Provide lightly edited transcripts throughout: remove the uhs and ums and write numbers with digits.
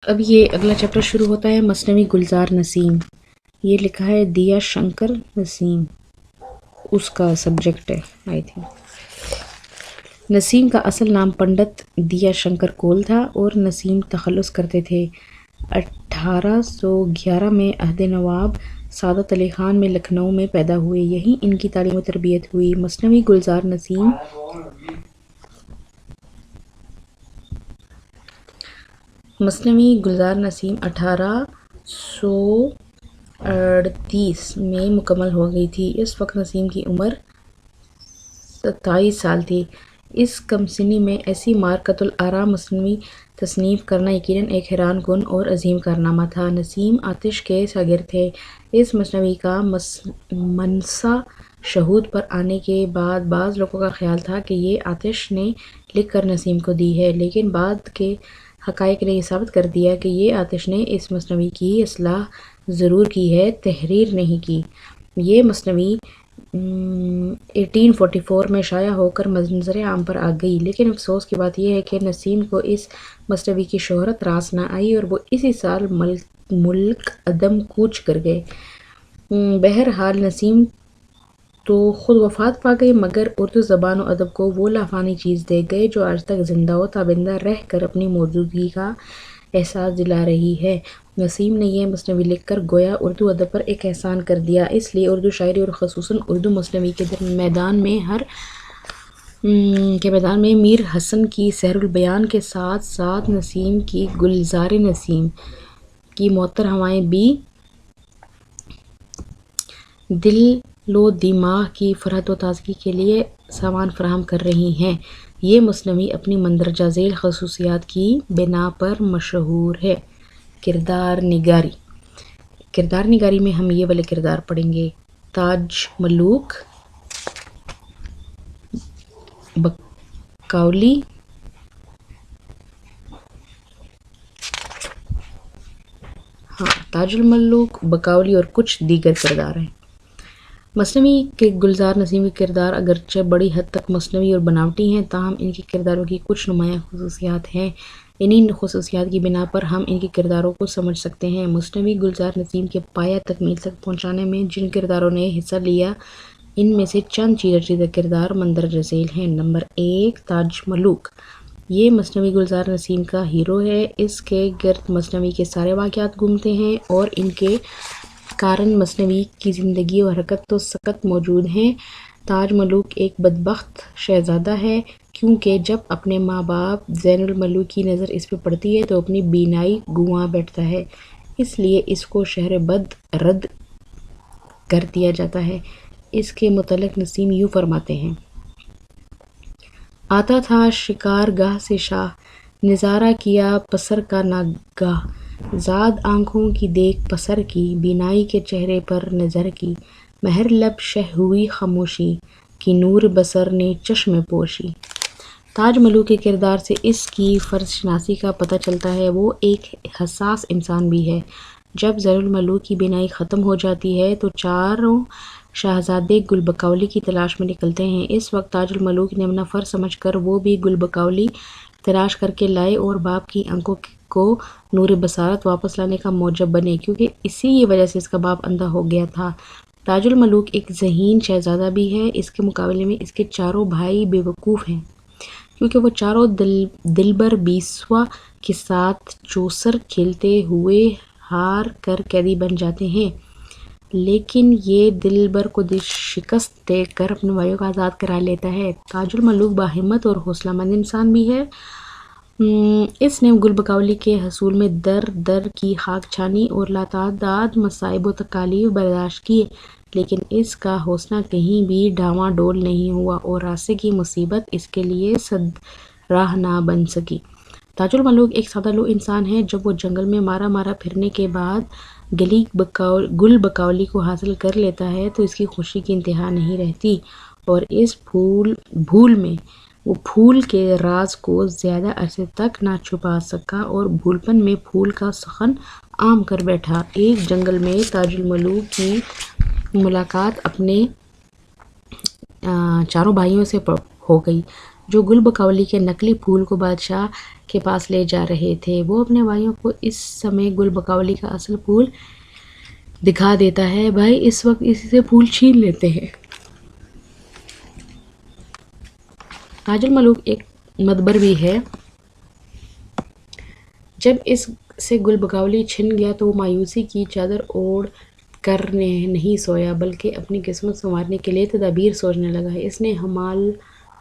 اب یہ اگلا چیپٹر شروع ہوتا ہے مثنوی گلزار نسیم. یہ لکھا ہے دیا شنکر نسیم، اس کا سبجیکٹ ہے آئی تھنک. نسیم کا اصل نام پنڈت دیا شنکر کول تھا اور نسیم تخلص کرتے تھے. 1811 میں عہد نواب سعادت علی خان میں لکھنؤ میں پیدا ہوئے. یہیں ان کی تعلیم و تربیت ہوئی. مثنوی گلزار نسیم 1838 میں مکمل ہو گئی تھی. اس وقت نسیم کی عمر 27 سال تھی. اس کم سنی میں ایسی مارکۃ الآراء مثنوی تصنیف کرنا یقیناً ایک حیران کن اور عظیم کارنامہ تھا. نسیم آتش کے شاگرد تھے. اس مثنوی کا منصہ شہود پر آنے کے بعد بعض لوگوں کا خیال تھا کہ یہ آتش نے لکھ کر نسیم کو دی ہے، لیکن بعد کے حقائق نے یہ ثابت کر دیا کہ یہ آتش نے اس مثنوی کی اصلاح ضرور کی ہے، تحریر نہیں کی. یہ مثنوی 1844 میں شائع ہو کر منظر عام پر آ گئی، لیکن افسوس کی بات یہ ہے کہ نسیم کو اس مثنوی کی شہرت راس نہ آئی اور وہ اسی سال ملک عدم کوچ کر گئے. بہرحال نسیم تو خود وفات پا گئے، مگر اردو زبان و ادب کو وہ لافانی چیز دے گئے جو آج تک زندہ و تابندہ رہ کر اپنی موجودگی کا احساس دلا رہی ہے. نسیم نے یہ مثنوی لکھ کر گویا اردو ادب پر ایک احسان کر دیا. اس لیے اردو شاعری اور خصوصاً اردو مثنوی کے میدان میں میر حسن کی سحر البیان کے ساتھ ساتھ نسیم کی گلزار نسیم کی معطر ہوائیں بھی دل و دماغ کی فرحت و تازگی کے لیے سامان فراہم کر رہی ہیں. یہ مثنوی اپنی مندرجہ ذیل خصوصیات کی بنا پر مشہور ہے. کردار نگاری. کردار نگاری میں ہم یہ والے کردار پڑھیں گے: تاج ملوک، بقولی، تاج الملوک، بقولی اور کچھ دیگر کردار ہیں. مثنوی کے گلزار نسیم کے کردار اگرچہ بڑی حد تک مصنوعی اور بناوٹی ہیں، تاہم ان کے کرداروں کی کچھ نمایاں خصوصیات ہیں. انہی خصوصیات کی بنا پر ہم ان کے کرداروں کو سمجھ سکتے ہیں. مثنوی گلزار نسیم کے پایہ تکمیل تک پہنچانے میں جن کرداروں نے حصہ لیا، ان میں سے چند چیدہ کردار مندرجہ ذیل ہیں. نمبر 1، تاج ملوک. یہ مثنوی گلزار نسیم کا ہیرو ہے. اس کے گرد مثنوی کے سارے واقعات گھومتے ہیں اور ان کے کارن مثنوی کی زندگی و حرکت و سکت موجود ہیں. تاج ملوک ایک بدبخت شہزادہ ہے، کیونکہ جب اپنے ماں باپ زین الملوک کی نظر اس پہ پڑتی ہے تو اپنی بینائی گنوا بیٹھتا ہے، اس لیے اس کو شہر بد رد کر دیا جاتا ہے. اس کے متعلق نسیم یوں فرماتے ہیں: آتا تھا شکار گاہ سے شاہ، نظارہ کیا پسر کا ناگاہ. زاد آنکھوں کی دیکھ پسر کی، بینائی کے چہرے پر نظر کی. مہر لب شہ ہوئی خاموشی، کی نور بصر نے چشم پوشی. تاج ملوک کے کردار سے اس کی فرض شناسی کا پتہ چلتا ہے. وہ ایک حساس انسان بھی ہے. جب زین الملوک کی بینائی ختم ہو جاتی ہے تو چاروں شہزادے گل بقولی کی تلاش میں نکلتے ہیں. اس وقت تاج الملوک نے اپنا فرض سمجھ کر وہ بھی گل بقولی تلاش کر کے لائے اور باپ کی آنکھوں کو نور بصارت واپس لانے کا موجب بنے، کیونکہ اسی وجہ سے اس کا باپ اندھا ہو گیا تھا. تاج الملوک ایک ذہین شہزادہ بھی ہے. اس کے مقابلے میں اس کے چاروں بھائی بے وقوف ہیں، کیونکہ وہ چاروں دلبر بیسوا کے ساتھ چوسر کھیلتے ہوئے ہار کر قیدی بن جاتے ہیں، لیکن یہ دلبر کو شکست دے کر اپنے بھائیوں کو آزاد کرا لیتا ہے. تاج الملوک باہمت اور حوصلہ مند انسان بھی ہے. اس نے گل بقولی کے حصول میں در در کی خاک چھانی اور لاتعداد مصائب و تکالیف برداشت کیے، لیکن اس کا حوصلہ کہیں بھی ڈاواں ڈول نہیں ہوا اور راستے کی مصیبت اس کے لیے سد راہ نہ بن سکی. تاج الملوک ایک سادہ لوح انسان ہے. جب وہ جنگل میں مارا پھرنے کے بعد گل بقولی کو حاصل کر لیتا ہے تو اس کی خوشی کی انتہا نہیں رہتی، اور اس بھول میں وہ پھول کے راز کو زیادہ عرصے تک نہ چھپا سکا اور بھولپن میں پھول کا سخن عام کر بیٹھا. ایک جنگل میں تاج الملوک کی ملاقات اپنے چاروں بھائیوں سے ہو گئی. جو گل بکولی کے نقلی پھول کو بادشاہ کے پاس لے جا رہے تھے۔ وہ اپنے بھائیوں کو اس سمے گل بکولی کا اصل پھول دکھا دیتا ہے۔ بھائی اس وقت اسی سے پھول چھین لیتے ہیں۔ تاج الملوک ایک مدبر بھی ہے۔ جب اس سے گل بکولی چھن گیا تو وہ مایوسی کی چادر اوڑھ کر نہیں سویا بلکہ اپنی قسمت سنوارنے کے لیے تدابیر سوچنے لگا۔ اس نے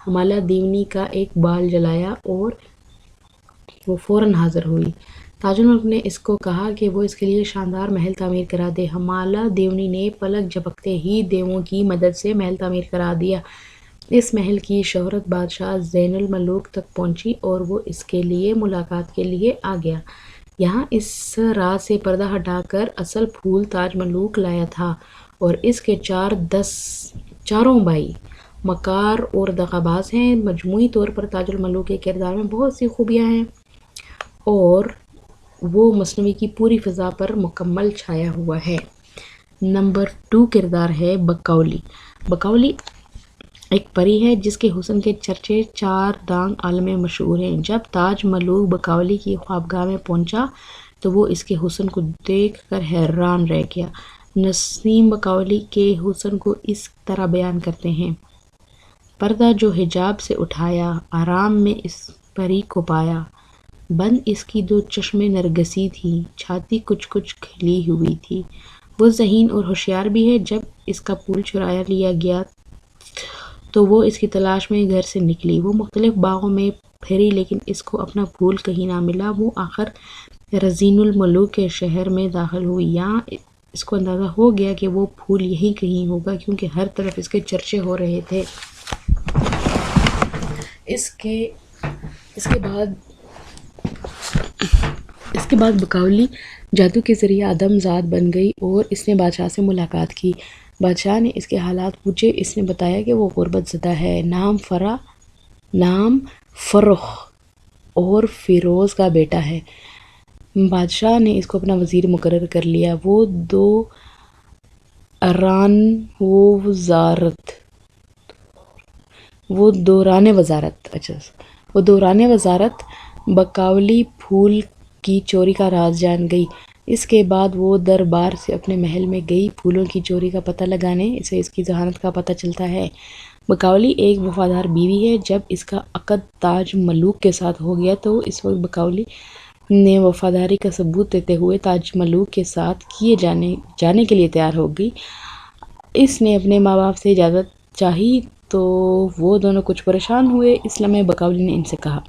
ہمالہ دیونی کا ایک بال جلایا اور وہ فوراً حاضر ہوئی۔ تاج الملک نے اس کو کہا کہ وہ اس کے لیے شاندار محل تعمیر کرا دے۔ ہمالہ دیونی نے پلک جھپکتے ہی دیووں کی مدد سے محل تعمیر کرا دیا۔ اس محل کی شہرت بادشاہ زین الملوک تک پہنچی اور وہ اس کے لیے ملاقات کے لیے آ گیا۔ یہاں اس راز سے پردہ ہٹا کر اصل پھول تاج ملوک لایا تھا اور اس کے چاروں بھائی مکار اور دغا باز ہیں۔ مجموعی طور پر تاج الملوک کے کردار میں بہت سی خوبیاں ہیں اور وہ مثنوی کی پوری فضا پر مکمل چھایا ہوا ہے۔ نمبر 2 کردار ہے بکولی۔ بکولی ایک پری ہے جس کے حسن کے چرچے 4 دانگ عالم میں مشہور ہیں۔ جب تاج ملوک بکولی کی خوابگاہ میں پہنچا تو وہ اس کے حسن کو دیکھ کر حیران رہ گیا۔ نسیم بکولی کے حسن کو اس طرح بیان کرتے ہیں: پردہ جو حجاب سے اٹھایا، آرام میں اس پری کو پایا، بند اس کی 2 چشمیں نرگسی تھی، چھاتی کچھ کچھ کھلی ہوئی تھی۔ وہ ذہین اور ہوشیار بھی ہے۔ جب اس کا پھول چرا لیا گیا تو وہ اس کی تلاش میں گھر سے نکلی۔ وہ مختلف باغوں میں پھری لیکن اس کو اپنا پھول کہیں نہ ملا۔ وہ آخر رزین الملوک کے شہر میں داخل ہوئی۔ یہاں اس کو اندازہ ہو گیا کہ وہ پھول یہیں کہیں ہوگا کیونکہ ہر طرف اس کے چرچے ہو رہے تھے۔ اس کے بعد بکولی جادو کے ذریعے آدم زاد بن گئی اور اس نے بادشاہ سے ملاقات کی۔ بادشاہ نے اس کے حالات پوچھے۔ اس نے بتایا کہ وہ غربت زدہ ہے، نام فرخ اور فیروز کا بیٹا ہے۔ بادشاہ نے اس کو اپنا وزیر مقرر کر لیا۔ وہ دوران وزارت بکولی پھول کی چوری کا راز جان گئی۔ اس کے بعد وہ دربار سے اپنے محل میں گئی پھولوں کی چوری کا پتہ لگانے سے اس کی ذہانت کا پتہ چلتا ہے۔ بکولی ایک وفادار بیوی ہے۔ جب اس کا عقد تاج ملوک کے ساتھ ہو گیا تو اس وقت بکولی نے وفاداری کا ثبوت دیتے ہوئے تاج ملوک کے ساتھ کیے جانے کے لیے تیار ہو گئی۔ اس نے اپنے ماں باپ سے اجازت چاہی تو وہ دونوں کچھ پریشان ہوئے۔ اس لمحے بکولی نے ان سے کہا: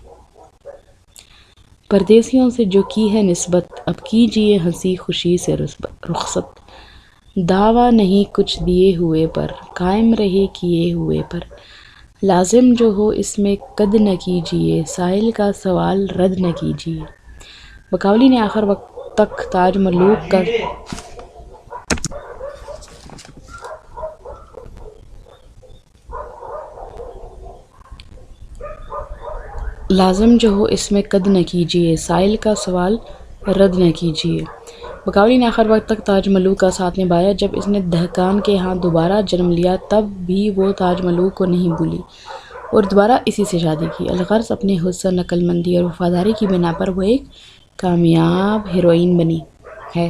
پردیسیوں سے جو کی ہے نسبت، اب کیجئے ہنسی خوشی سے رخصت۔ دعویٰ نہیں کچھ دیے ہوئے پر، قائم رہے کیے ہوئے پر۔ لازم جو ہو اس میں قد نہ کیجئے، سائل کا سوال رد نہ کیجئے۔ بکولی نے آخر وقت تک تاج ملوک کا لازم جو ہو اس میں قد نہ کیجئے، سائل کا سوال رد نہ کیجئے۔ بکولی نے آخر وقت تک تاج ملوک کا ساتھ نبھایا۔ جب اس نے دہقان کے ہاں دوبارہ جنم لیا تب بھی وہ تاج ملوک کو نہیں بھولی اور دوبارہ اسی سے شادی کی۔ الغرض اپنے حسن، عقل مندی اور وفاداری کی بنا پر وہ ایک کامیاب ہیروئن بنی ہے۔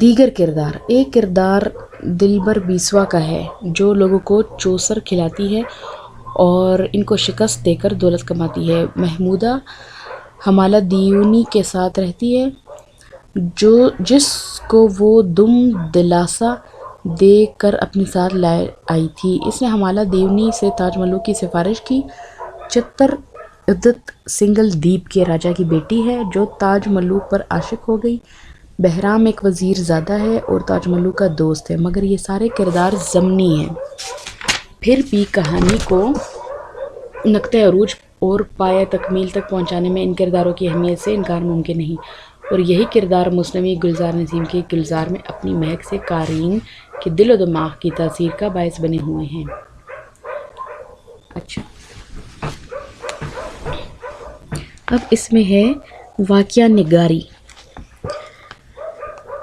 دیگر کردار: ایک کردار دلبر بیسوا کا ہے جو لوگوں کو چوسر کھلاتی ہے اور ان کو شکست دے کر دولت کماتی ہے۔ محمودہ ہمالہ دیونی کے ساتھ رہتی ہے جس کو وہ دم دلاسا دے کر اپنے ساتھ لائے آئی تھی۔ اس نے ہمالہ دیونی سے تاج ملوک کی سفارش کی۔ چتر عدت سنگل دیپ کے راجا کی بیٹی ہے جو تاج ملوک پر عاشق ہو گئی۔ بہرام ایک وزیر زادہ ہے اور تاج ملوک کا دوست ہے، مگر یہ سارے کردار ضمنی ہیں۔ پھر بھی کہانی کو نقطۂ عروج اور پایۂ تکمیل تک پہنچانے میں ان کرداروں کی اہمیت سے انکار ممکن نہیں، اور یہی کردار مثنوی گلزار نسیم کے گلزار میں اپنی مہک سے قارئین کے دل و دماغ کی تاثیر کا باعث بنے ہوئے ہیں۔ اچھا، اب اس میں ہے واقعہ نگاری۔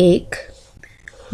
1,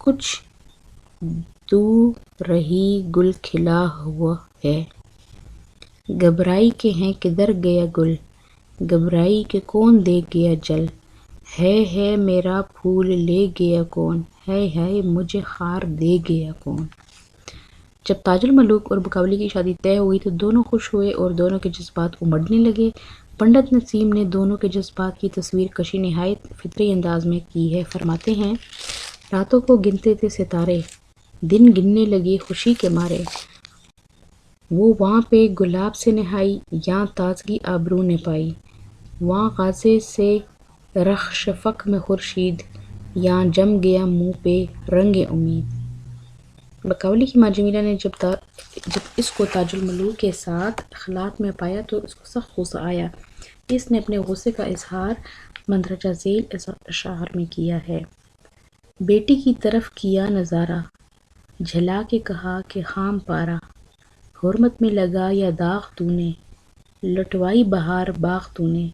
کچھ دور رہی گل کھلا ہوا ہے، گھبرائی کہ ہیں کدھر گیا گل، گھبرائی کہ کون دے گیا جل، ہے میرا پھول لے گیا کون، ہے مجھے خار دے گیا کون۔ جب تاج الملوک اور بقاولی کی شادی طے ہوئی تو دونوں خوش ہوئے اور دونوں کے جذبات امڑنے لگے۔ پنڈت نسیم نے دونوں کے جذبات کی تصویر کشی نہایت فطری انداز میں کی ہے۔ فرماتے ہیں، راتوں کو گنتے تھے ستارے، دن گننے لگے خوشی کے مارے، وہ وہاں پہ گلاب سے نہائی، یاں تازگی آبرو نے پائی، وہاں غازے سے رخ شفق میں خورشید، یاں جم گیا منہ پہ رنگ امید۔ بقاولی کی ماں جمیلہ نے جب اس کو تاج الملوک کے ساتھ اخلاق میں پایا تو اس کو سخت غصہ آیا۔ اس نے اپنے غصے کا اظہار مندرجہ ذیل اشعار میں کیا ہے۔ بیٹی کی طرف کیا نظارہ، جھلا کے کہا کہ خام پارا، حرمت میں لگا یا داغ تو نے، لٹوائی بہار باغ تو نے،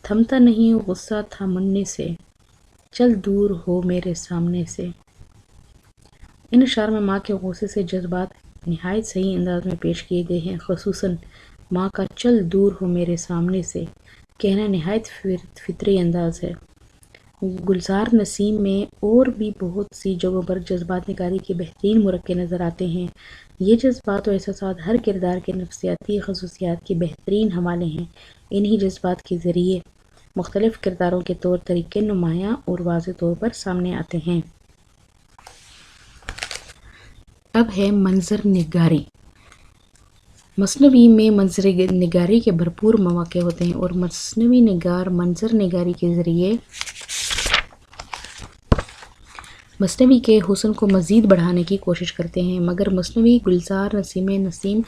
تھمتا نہیں غصہ تھا مننے سے، چل دور ہو میرے سامنے سے۔ ان اشعار میں ماں کے غصے سے جذبات نہایت صحیح انداز میں پیش کیے گئے ہیں، خصوصاً ماں کا چل دور ہو میرے سامنے سے کہنا نہایت فطری انداز ہے۔ گلزار نسیم میں اور بھی بہت سی جگہوں پر جذبات نگاری کے بہترین مرقع نظر آتے ہیں۔ یہ جذبات و احساسات ہر کردار کے نفسیاتی خصوصیات کے بہترین حوالے ہیں۔ انہی جذبات کے ذریعے مختلف کرداروں کے طور طریقے نمایاں اور واضح طور پر سامنے آتے ہیں۔ اب ہے منظر نگاری۔ مثنوی میں منظر نگاری کے بھرپور مواقع ہوتے ہیں اور مثنوی نگار منظر نگاری کے ذریعے مثنوی کے حسن کو مزید بڑھانے کی کوشش کرتے ہیں، مگر مثنوی گلزار نسیم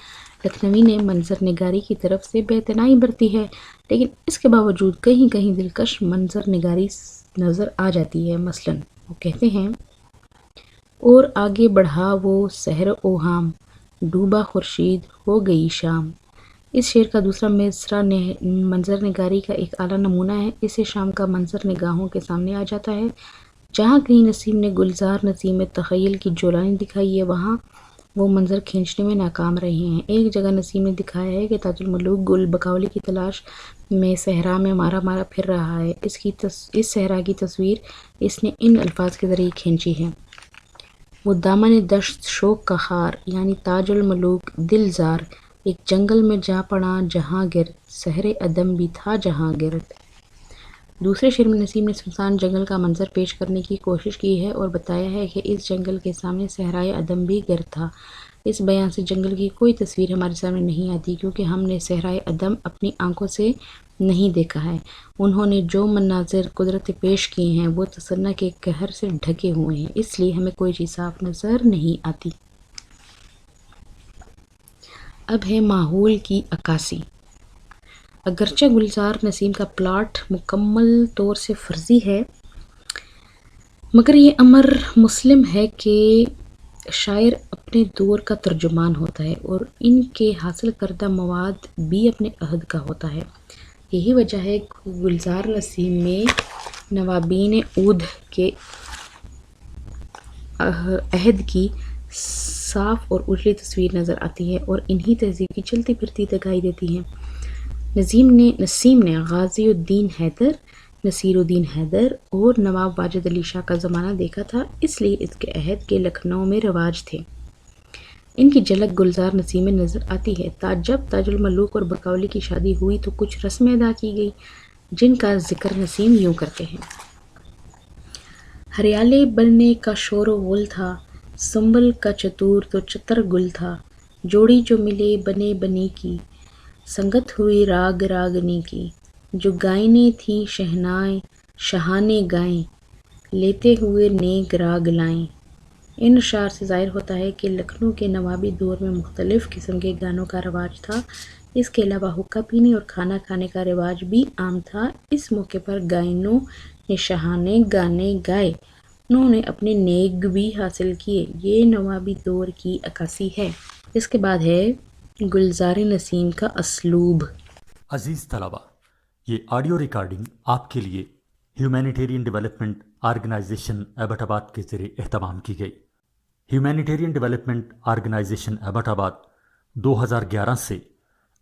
لکھنوی نے منظر نگاری کی طرف سے بے اعتنائی برتی ہے، لیکن اس کے باوجود کہیں کہیں دلکش منظر نگاری نظر آ جاتی ہے۔ مثلاً وہ کہتے ہیں، اور آگے بڑھا وہ سحر اوہام، ڈوبا خورشید ہو گئی شام۔ اس شعر کا دوسرا مصرع منظر نگاری کا ایک اعلیٰ نمونہ ہے۔ اسے شام کا منظر نگاہوں کے سامنے آ جاتا ہے۔ جہاں کہیں نسیم نے گلزار نسیم میں تخیل کی جولانی دکھائی ہے، وہاں وہ منظر کھینچنے میں ناکام رہے ہیں۔ ایک جگہ نسیم نے دکھایا ہے کہ تاج الملوک گل بقاولی کی تلاش میں صحرا میں مارا مارا پھر رہا ہے۔ اس صحرا کی تصویر اس نے ان الفاظ کے ذریعے کھینچی ہے، وہ دامن دشت شوق کا خار، یعنی تاج الملوک دل زار ایک جنگل میں جا پڑا جہاں گرد، سحر عدم بھی تھا جہاں گرد۔ دوسرے شعر میں نسیم نے سنسان جنگل کا منظر پیش کرنے کی کوشش کی ہے اور بتایا ہے کہ اس جنگل کے سامنے صحرائے عدم بھی گرد تھا۔ اس بیان سے جنگل کی کوئی تصویر ہمارے سامنے نہیں آتی، کیونکہ ہم نے صحرائے عدم اپنی آنکھوں سے نہیں دیکھا ہے۔ انہوں نے جو مناظر قدرت پیش کیے ہیں وہ تصنع کے قہر سے ڈھکے ہوئے ہیں، اس لیے ہمیں کوئی چیز صاف نظر نہیں آتی۔ اب ہے ماحول کی عکاسی۔ اگرچہ گلزار نسیم کا پلاٹ مکمل طور سے فرضی ہے، مگر یہ امر مسلم ہے کہ شاعر اپنے دور کا ترجمان ہوتا ہے اور ان کے حاصل کردہ مواد بھی اپنے عہد کا ہوتا ہے۔ یہی وجہ ہے کہ گلزار نسیم میں نوابین عود کے عہد کی صاف اور اجلی تصویر نظر آتی ہے اور انہی تہذیب کی چلتی پھرتی دکھائی دیتی ہے۔ نسیم نے غازی الدین حیدر، نصیر الدین حیدر اور نواب واجد علی شاہ کا زمانہ دیکھا تھا، اس لیے اس کے عہد کے لکھنؤ میں رواج تھے۔ ان کی جھلک گلزار نسیم میں نظر آتی ہے۔ جب تاج الملوک اور بقاولی کی شادی ہوئی تو کچھ رسمیں ادا کی گئی، جن کا ذکر نسیم یوں کرتے ہیں: ہریالے بننے کا شور و غل تھا، سنبل کا چتور تو چتر گل تھا، جوڑی جو ملے بنے بنی کی، سنگت ہوئی راگ راگنی کی، جو گائنیں تھیں شہانے گائیں، لیتے ہوئے نیک راگ لائیں۔ ان اشعار سے ظاہر ہوتا ہے کہ لکھنؤ کے نوابی دور میں مختلف قسم کے گانوں کا رواج تھا۔ اس کے علاوہ حقہ پینی اور کھانا کھانے کا رواج بھی عام تھا۔ اس موقع پر گائنوں نے شاہانہ گانے گائے، انہوں نے اپنے نیک بھی حاصل کیے۔ یہ نوابی دور کی عکاسی ہے۔ اس کے بعد ہے گلزار نسیم کا اسلوب۔ عزیز طلبہ، یہ آڈیو ریکارڈنگ آپ کے لیے ہیومینیٹیرین ڈیولپمنٹ آرگنائزیشن ایبٹ آباد کے ذریعے اہتمام کی گئی۔ ہیومینیٹیرین ڈیولپمنٹ آرگنائزیشن ایبٹ آباد 2011 سے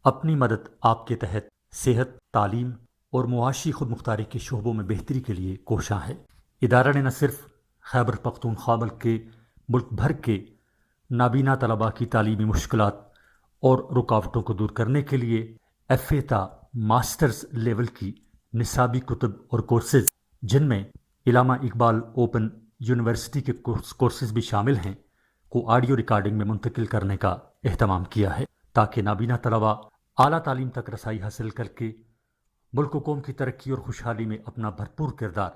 اپنی مدد آپ کے تحت صحت، تعلیم اور معاشی خود مختاری کے شعبوں میں بہتری کے لیے کوشاں ہے۔ ادارہ نے نہ صرف خیبر پختونخوا بلکہ ملک بھر کے نابینا طلباء کی تعلیمی مشکلات اور رکاوٹوں کو دور کرنے کے لیے ایف اے تا ماسٹرز لیول کی نصابی کتب اور کورسز، جن میں علامہ اقبال اوپن یونیورسٹی کے کورسز بھی شامل ہیں، کو آڈیو ریکارڈنگ میں منتقل کرنے کا اہتمام کیا ہے تاکہ نابینا طلباء اعلیٰ تعلیم تک رسائی حاصل کر کے ملک و قوم کی ترقی اور خوشحالی میں اپنا بھرپور کردار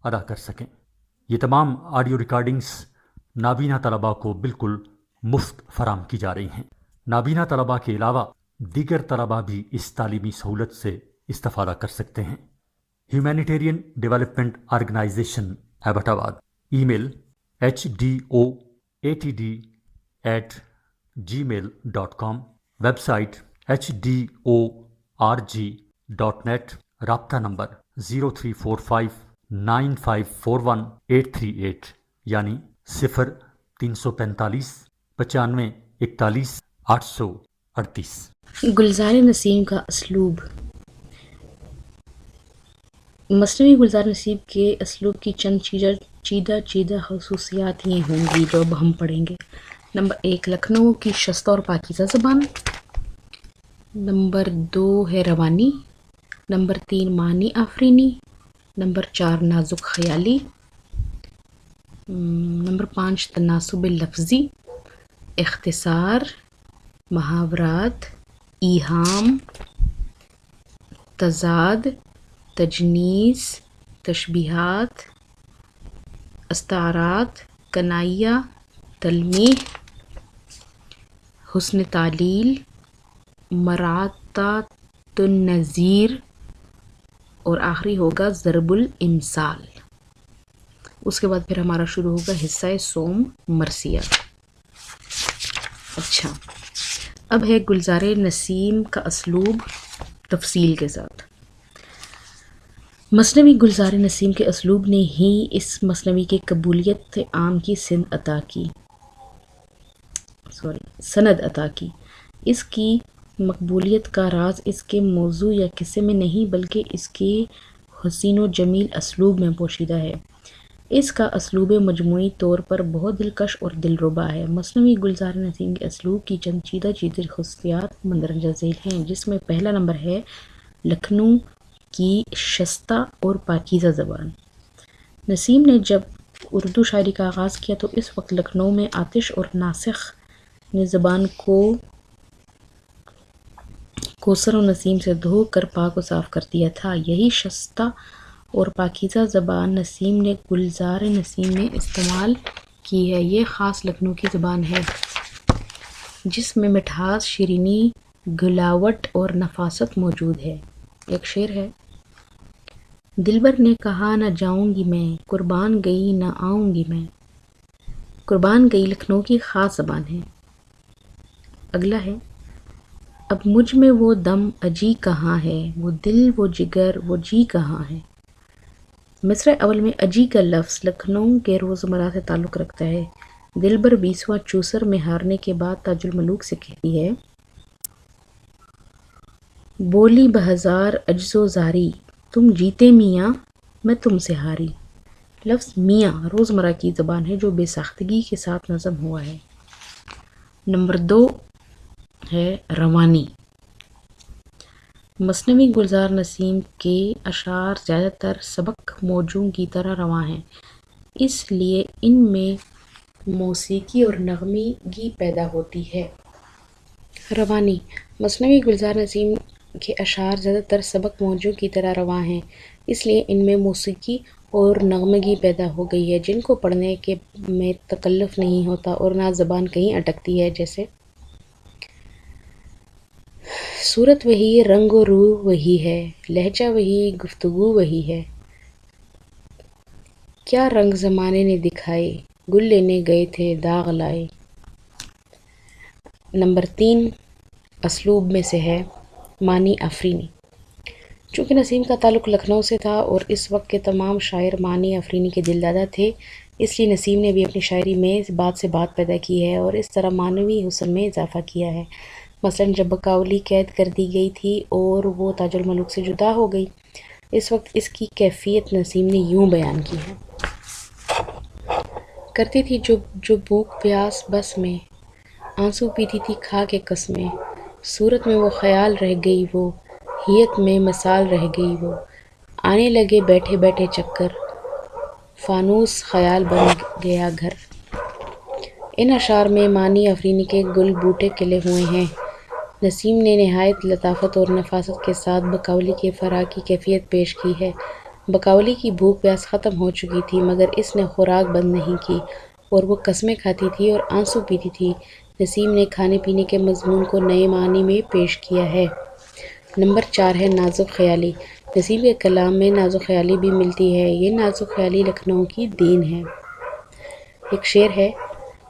ادا کر سکیں۔ یہ تمام آڈیو ریکارڈنگز نابینا طلباء کو بالکل مفت فراہم کی جا رہی ہیں۔ نابینا طلباء کے علاوہ دیگر طلباء بھی اس تعلیمی سہولت سے استفادہ کر سکتے ہیں۔ ہیومینیٹیرین ڈیولپمنٹ آرگنائزیشن ایبٹ آباد، ای میل HDOATD@gmail.com، ویب سائٹ HDORG.net، رابطہ نمبر 03459541 یعنی 0345 95 41 838۔ گلزار نسیم کا اسلوب۔ مثنوی گلزار نسیم کے اسلوب کی چند چیدہ خصوصیات یہ ہوں گی جو اب ہم پڑھیں گے۔ نمبر 1، لکھنؤ کی شستہ اور پاکیزہ زبان۔ نمبر 2 ہے روانی۔ نمبر 3 معنی آفرینی۔ نمبر 4 نازک خیالی۔ نمبر 5 تناسب لفظی، اختصار، محاورات، ایہام، تضاد، تجنیس، تشبیہات، استعارات، کنایہ، تلمیح، حسن تعلیل، مراعات النظیر، اور آخری ہوگا ضرب الامثال۔ اس کے بعد پھر ہمارا شروع ہوگا حصہ سوم مرثیہ۔ اچھا، اب ہے گلزار نسیم کا اسلوب تفصیل کے ساتھ۔ مثنوی گلزار نسیم کے اسلوب نے ہی اس مثنوی کے قبولیت عام کی سند عطا کی۔ اس کی مقبولیت کا راز اس کے موضوع یا قصے میں نہیں بلکہ اس کے حسین و جمیل اسلوب میں پوشیدہ ہے۔ اس کا اسلوب مجموعی طور پر بہت دلکش اور دلربا ہے۔ مثنوی گلزار نسیم کے اسلوب کی چند چیدہ خصوصیات مندرجہ ذیل ہیں، جس میں پہلا نمبر ہے لکھنؤ کی شستہ اور پاکیزہ زبان۔ نسیم نے جب اردو شاعری کا آغاز کیا تو اس وقت لکھنؤ میں آتش اور ناسخ نے زبان کو کوثر و نسیم سے دھو کر پاک و صاف کر دیا تھا۔ یہی شستہ اور پاکیزہ زبان نسیم نے گلزار نسیم میں استعمال کی ہے۔ یہ خاص لکھنؤ کی زبان ہے جس میں مٹھاس، شیرینی، گلاوٹ اور نفاست موجود ہے۔ ایک شعر ہے: دلبر نے کہا نہ جاؤں گی میں، قربان گئی نہ آؤں گی میں۔ قربان گئی لکھنؤ کی خاص زبان ہے۔ اگلا ہے: اب مجھ میں وہ دم اجی کہاں ہے، وہ دل وہ جگر وہ جی کہاں ہے۔ مصرع اول میں اجی کا لفظ لکھنؤ کے روزمرہ سے تعلق رکھتا ہے۔ دلبر 20واں چوسر میں ہارنے کے بعد تاج الملوک سے کہتی ہے: بولی بہزار عجز و زاری، تم جیتے میاں میں تم سے ہاری۔ لفظ میاں روزمرہ کی زبان ہے جو بے ساختگی کے ساتھ نظم ہوا ہے۔ نمبر 2 ہے روانی۔ مثنوی گلزار نسیم کے اشعار زیادہ تر سبک موجوں کی طرح رواں ہیں، اس لیے ان میں موسیقی اور نغمگی پیدا ہوتی ہے۔ روانی: مثنوی گلزار نسیم کے اشعار زیادہ تر سبک موجوں کی طرح رواں ہیں، اس لیے ان میں موسیقی اور نغمگی پیدا ہو گئی ہے جن کو پڑھنے میں تکلف نہیں ہوتا اور نہ زبان کہیں اٹکتی ہے۔ جیسے صورت وہی، رنگ و روح وہی ہے، لہجہ وہی، گفتگو وہی ہے۔ کیا رنگ زمانے نے دکھائے، گل لینے گئے تھے داغ لائے۔ نمبر 3 اسلوب میں سے ہے معنی آفرینی۔ چونکہ نسیم کا تعلق لکھنؤ سے تھا اور اس وقت کے تمام شاعر معنی آفرینی کے دلدادہ تھے، اس لیے نسیم نے بھی اپنی شاعری میں بات سے بات پیدا کی ہے اور اس طرح معنوی حسن میں اضافہ کیا ہے۔ مثلاً جب بقاولی قید کر دی گئی تھی اور وہ تاج الملک سے جدا ہو گئی، اس وقت اس کی کیفیت نسیم نے یوں بیان کی ہے۔ کرتی تھی جو بھوک پیاس بس میں، آنسو پیتی تھی کھا کے قسمیں، صورت میں وہ خیال رہ گئی وہ، ہیت میں مثال رہ گئی وہ، آنے لگے بیٹھے بیٹھے چکر، فانوس خیال بن گیا گھر۔ ان اشعار میں معنی آفرینی کے گل بوٹے کھلے ہوئے ہیں۔ نسیم نے نہایت لطافت اور نفاست کے ساتھ بقاولی کے فرا کی کیفیت پیش کی ہے۔ بقاولی کی بھوک پیاس ختم ہو چکی تھی مگر اس نے خوراک بند نہیں کی اور وہ قسمیں کھاتی تھی اور آنسو پیتی تھی۔ نسیم نے کھانے پینے کے مضمون کو نئے معنی میں پیش کیا ہے۔ نمبر 4 ہے نازک خیالی۔ نسیم کے کلام میں نازک خیالی بھی ملتی ہے۔ یہ نازک خیالی لکھنؤ کی دین ہے۔ ایک شعر ہے: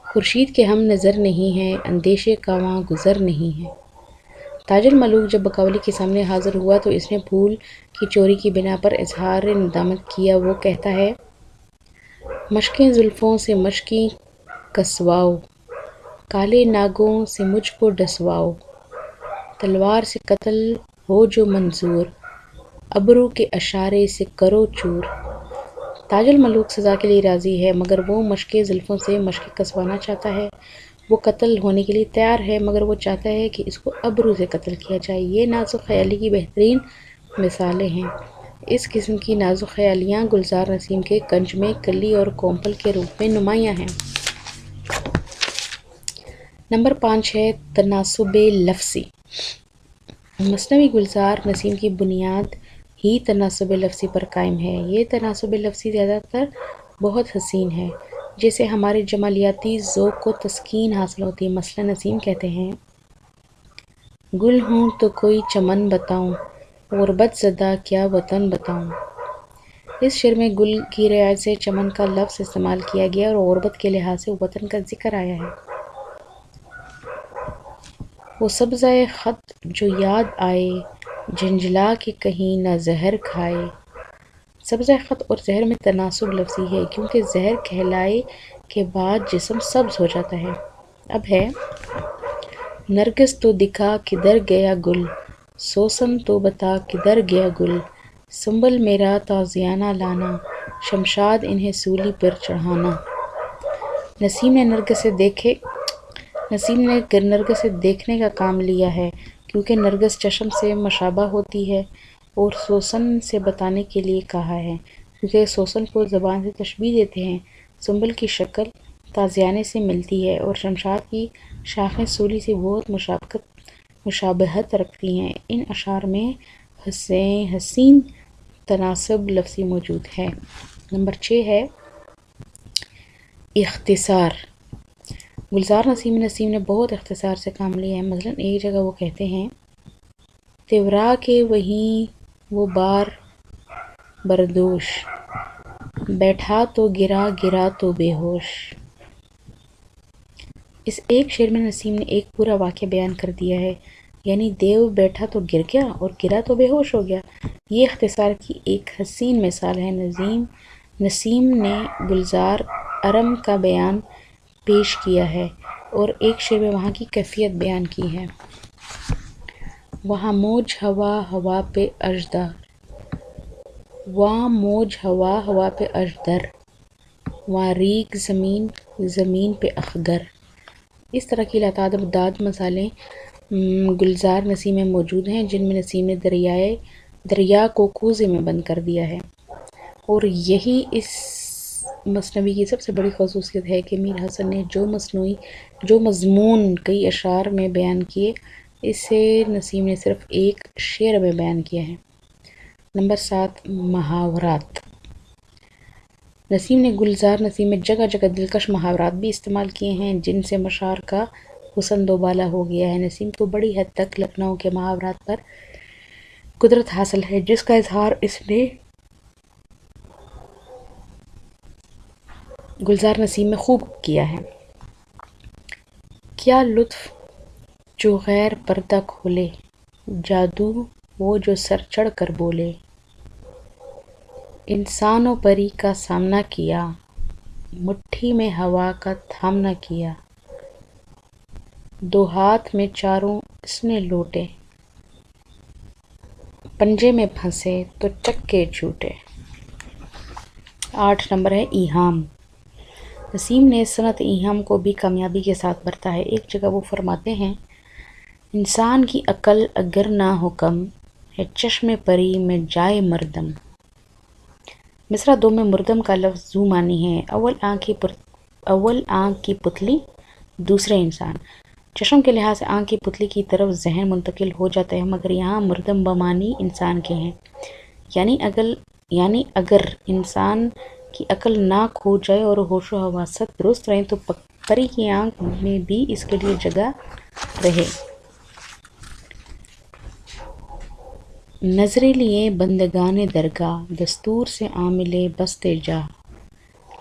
خورشید کے ہم نظر نہیں ہیں، اندیشے کا وہاں گزر نہیں ہے۔ تاج الملوک جب بقاولی کے سامنے حاضر ہوا تو اس نے پھول کی چوری کی بنا پر اظہار ندامت کیا۔ وہ کہتا ہے: مشکیں زلفوں سے مشکیں کسواؤ، کالے ناگوں سے مجھ کو ڈسواؤ، تلوار سے قتل ہو جو منظور، ابرو کے اشارے سے کرو چور۔ تاج الملوک سزا کے لیے راضی ہے مگر وہ مشکیں زلفوں سے مشکیں کسوانا چاہتا ہے۔ وہ قتل ہونے کے لیے تیار ہے مگر وہ چاہتا ہے کہ اس کو ابرو سے قتل کیا جائے۔ یہ نازک خیالی کی بہترین مثالیں ہیں۔ اس قسم کی نازک خیالیاں گلزار نسیم کے کنج میں کلی اور کومپل کے روپ میں نمایاں ہیں۔ نمبر 5 ہے تناسب لفظی۔ مثنوی گلزار نسیم کی بنیاد ہی تناسب لفظی پر قائم ہے۔ یہ تناسب لفظی زیادہ تر بہت حسین ہے، جس سے ہمارے جمالیاتی ذوق کو تسکین حاصل ہوتی ہے۔ مثلاً نسیم کہتے ہیں: گل ہوں تو کوئی چمن بتاؤں، غربت زدہ کیا وطن بتاؤں۔ اس شعر میں گل کی رعایت سے چمن کا لفظ استعمال کیا گیا اور غربت کے لحاظ سے وطن کا ذکر آیا ہے۔ وہ سبزہ خط جو یاد آئے، جھنجھلا کے کہیں نہ زہر کھائے۔ سبزہ خط اور زہر میں تناسب لفظی ہے کیونکہ زہر کھلائے کے بعد جسم سبز ہو جاتا ہے۔ اب ہے: نرگس تو دکھا کدھر گیا گل، سوسن تو بتا کدھر گیا گل، سنبل میرا تازیانہ لانا، شمشاد انہیں سولی پر چڑھانا۔ نسیم نے نرگس سے دیکھنے کا کام لیا ہے کیونکہ نرگس چشم سے مشابہ ہوتی ہے، اور سوسن سے بتانے کے لیے کہا ہے کیونکہ سوسن کو زبان سے تشبیہ دیتے ہیں۔ سنبل کی شکل تازیانے سے ملتی ہے اور شمشاد کی شاخیں سولی سے بہت مشابہت رکھتی ہیں۔ ان اشعار میں حسین تناسب لفظی موجود ہے۔ نمبر 6 ہے اختصار۔ گلزار نسیم نے بہت اختصار سے کام لیا ہے۔ مثلاً ایک جگہ وہ کہتے ہیں: تیورا کے وہیں وہ بار بردوش، بیٹھا تو گرا گرا تو بے ہوش۔ اس ایک شعر میں نسیم نے ایک پورا واقعہ بیان کر دیا ہے، یعنی دیو بیٹھا تو گر گیا اور گرا تو بے ہوش ہو گیا۔ یہ اختصار کی ایک حسین مثال ہے۔ نسیم نے گلزار ارم کا بیان پیش کیا ہے اور ایک شعر میں وہاں کی کیفیت بیان کی ہے: وہاں موج ہوا ہوا پہ اژدر، وہاں موج ہوا ہوا پہ اژدر، وہاں ریگ زمین زمین پہ اخگر۔ اس طرح کی لاتعداد مثالیں گلزار نسیم میں موجود ہیں جن میں نسیم نے دریا کو کوزے میں بند کر دیا ہے، اور یہی اس مثنوی کی سب سے بڑی خصوصیت ہے کہ میر حسن نے جو مضمون کئی اشعار میں بیان کیے، اسے نسیم نے صرف ایک شعر میں بیان کیا ہے۔ نمبر 7 محاورات۔ نسیم نے گلزار نسیم میں جگہ جگہ دلکش محاورات بھی استعمال کیے ہیں جن سے مشاعر کا حسن دوبالا ہو گیا ہے۔ نسیم کو بڑی حد تک لکھنؤ کے محاورات پر قدرت حاصل ہے جس کا اظہار اس نے گلزار نسیم میں خوب کیا ہے۔ کیا لطف جو غیر پردہ کھولے، جادو وہ جو سر چڑھ کر بولے، انسان و پری کا سامنا کیا، مٹھی میں ہوا کا تھامنا کیا، دو ہاتھ میں چاروں اس نے لوٹے، پنجے میں پھنسے تو چکے چھوٹے۔ 8 نمبر ہے ایہام۔ نسیم نے صنعت ایہام کو بھی کامیابی کے ساتھ برتا ہے۔ ایک جگہ وہ فرماتے ہیں، انسان کی عقل اگر نہ ہو کم، ہے چشم پری میں جائے مردم۔ مصرع 2 میں مردم کا لفظ ذو معنی ہے۔ اول آنکھ کی پتلی، دوسرے انسان۔ چشم کے لحاظ سے آنکھ کی پتلی کی طرف ذہن منتقل ہو جاتا ہے، مگر یہاں مردم بمعنی انسان کے ہیں، یعنی اگر انسان کی عقل نہ کھو جائے اور ہوش و حواست درست رہیں تو پری کی آنکھ میں بھی اس کے لیے جگہ رہے۔ نظریں لیے بندگان درگاہ، دستور سے عامل بسط جاہ۔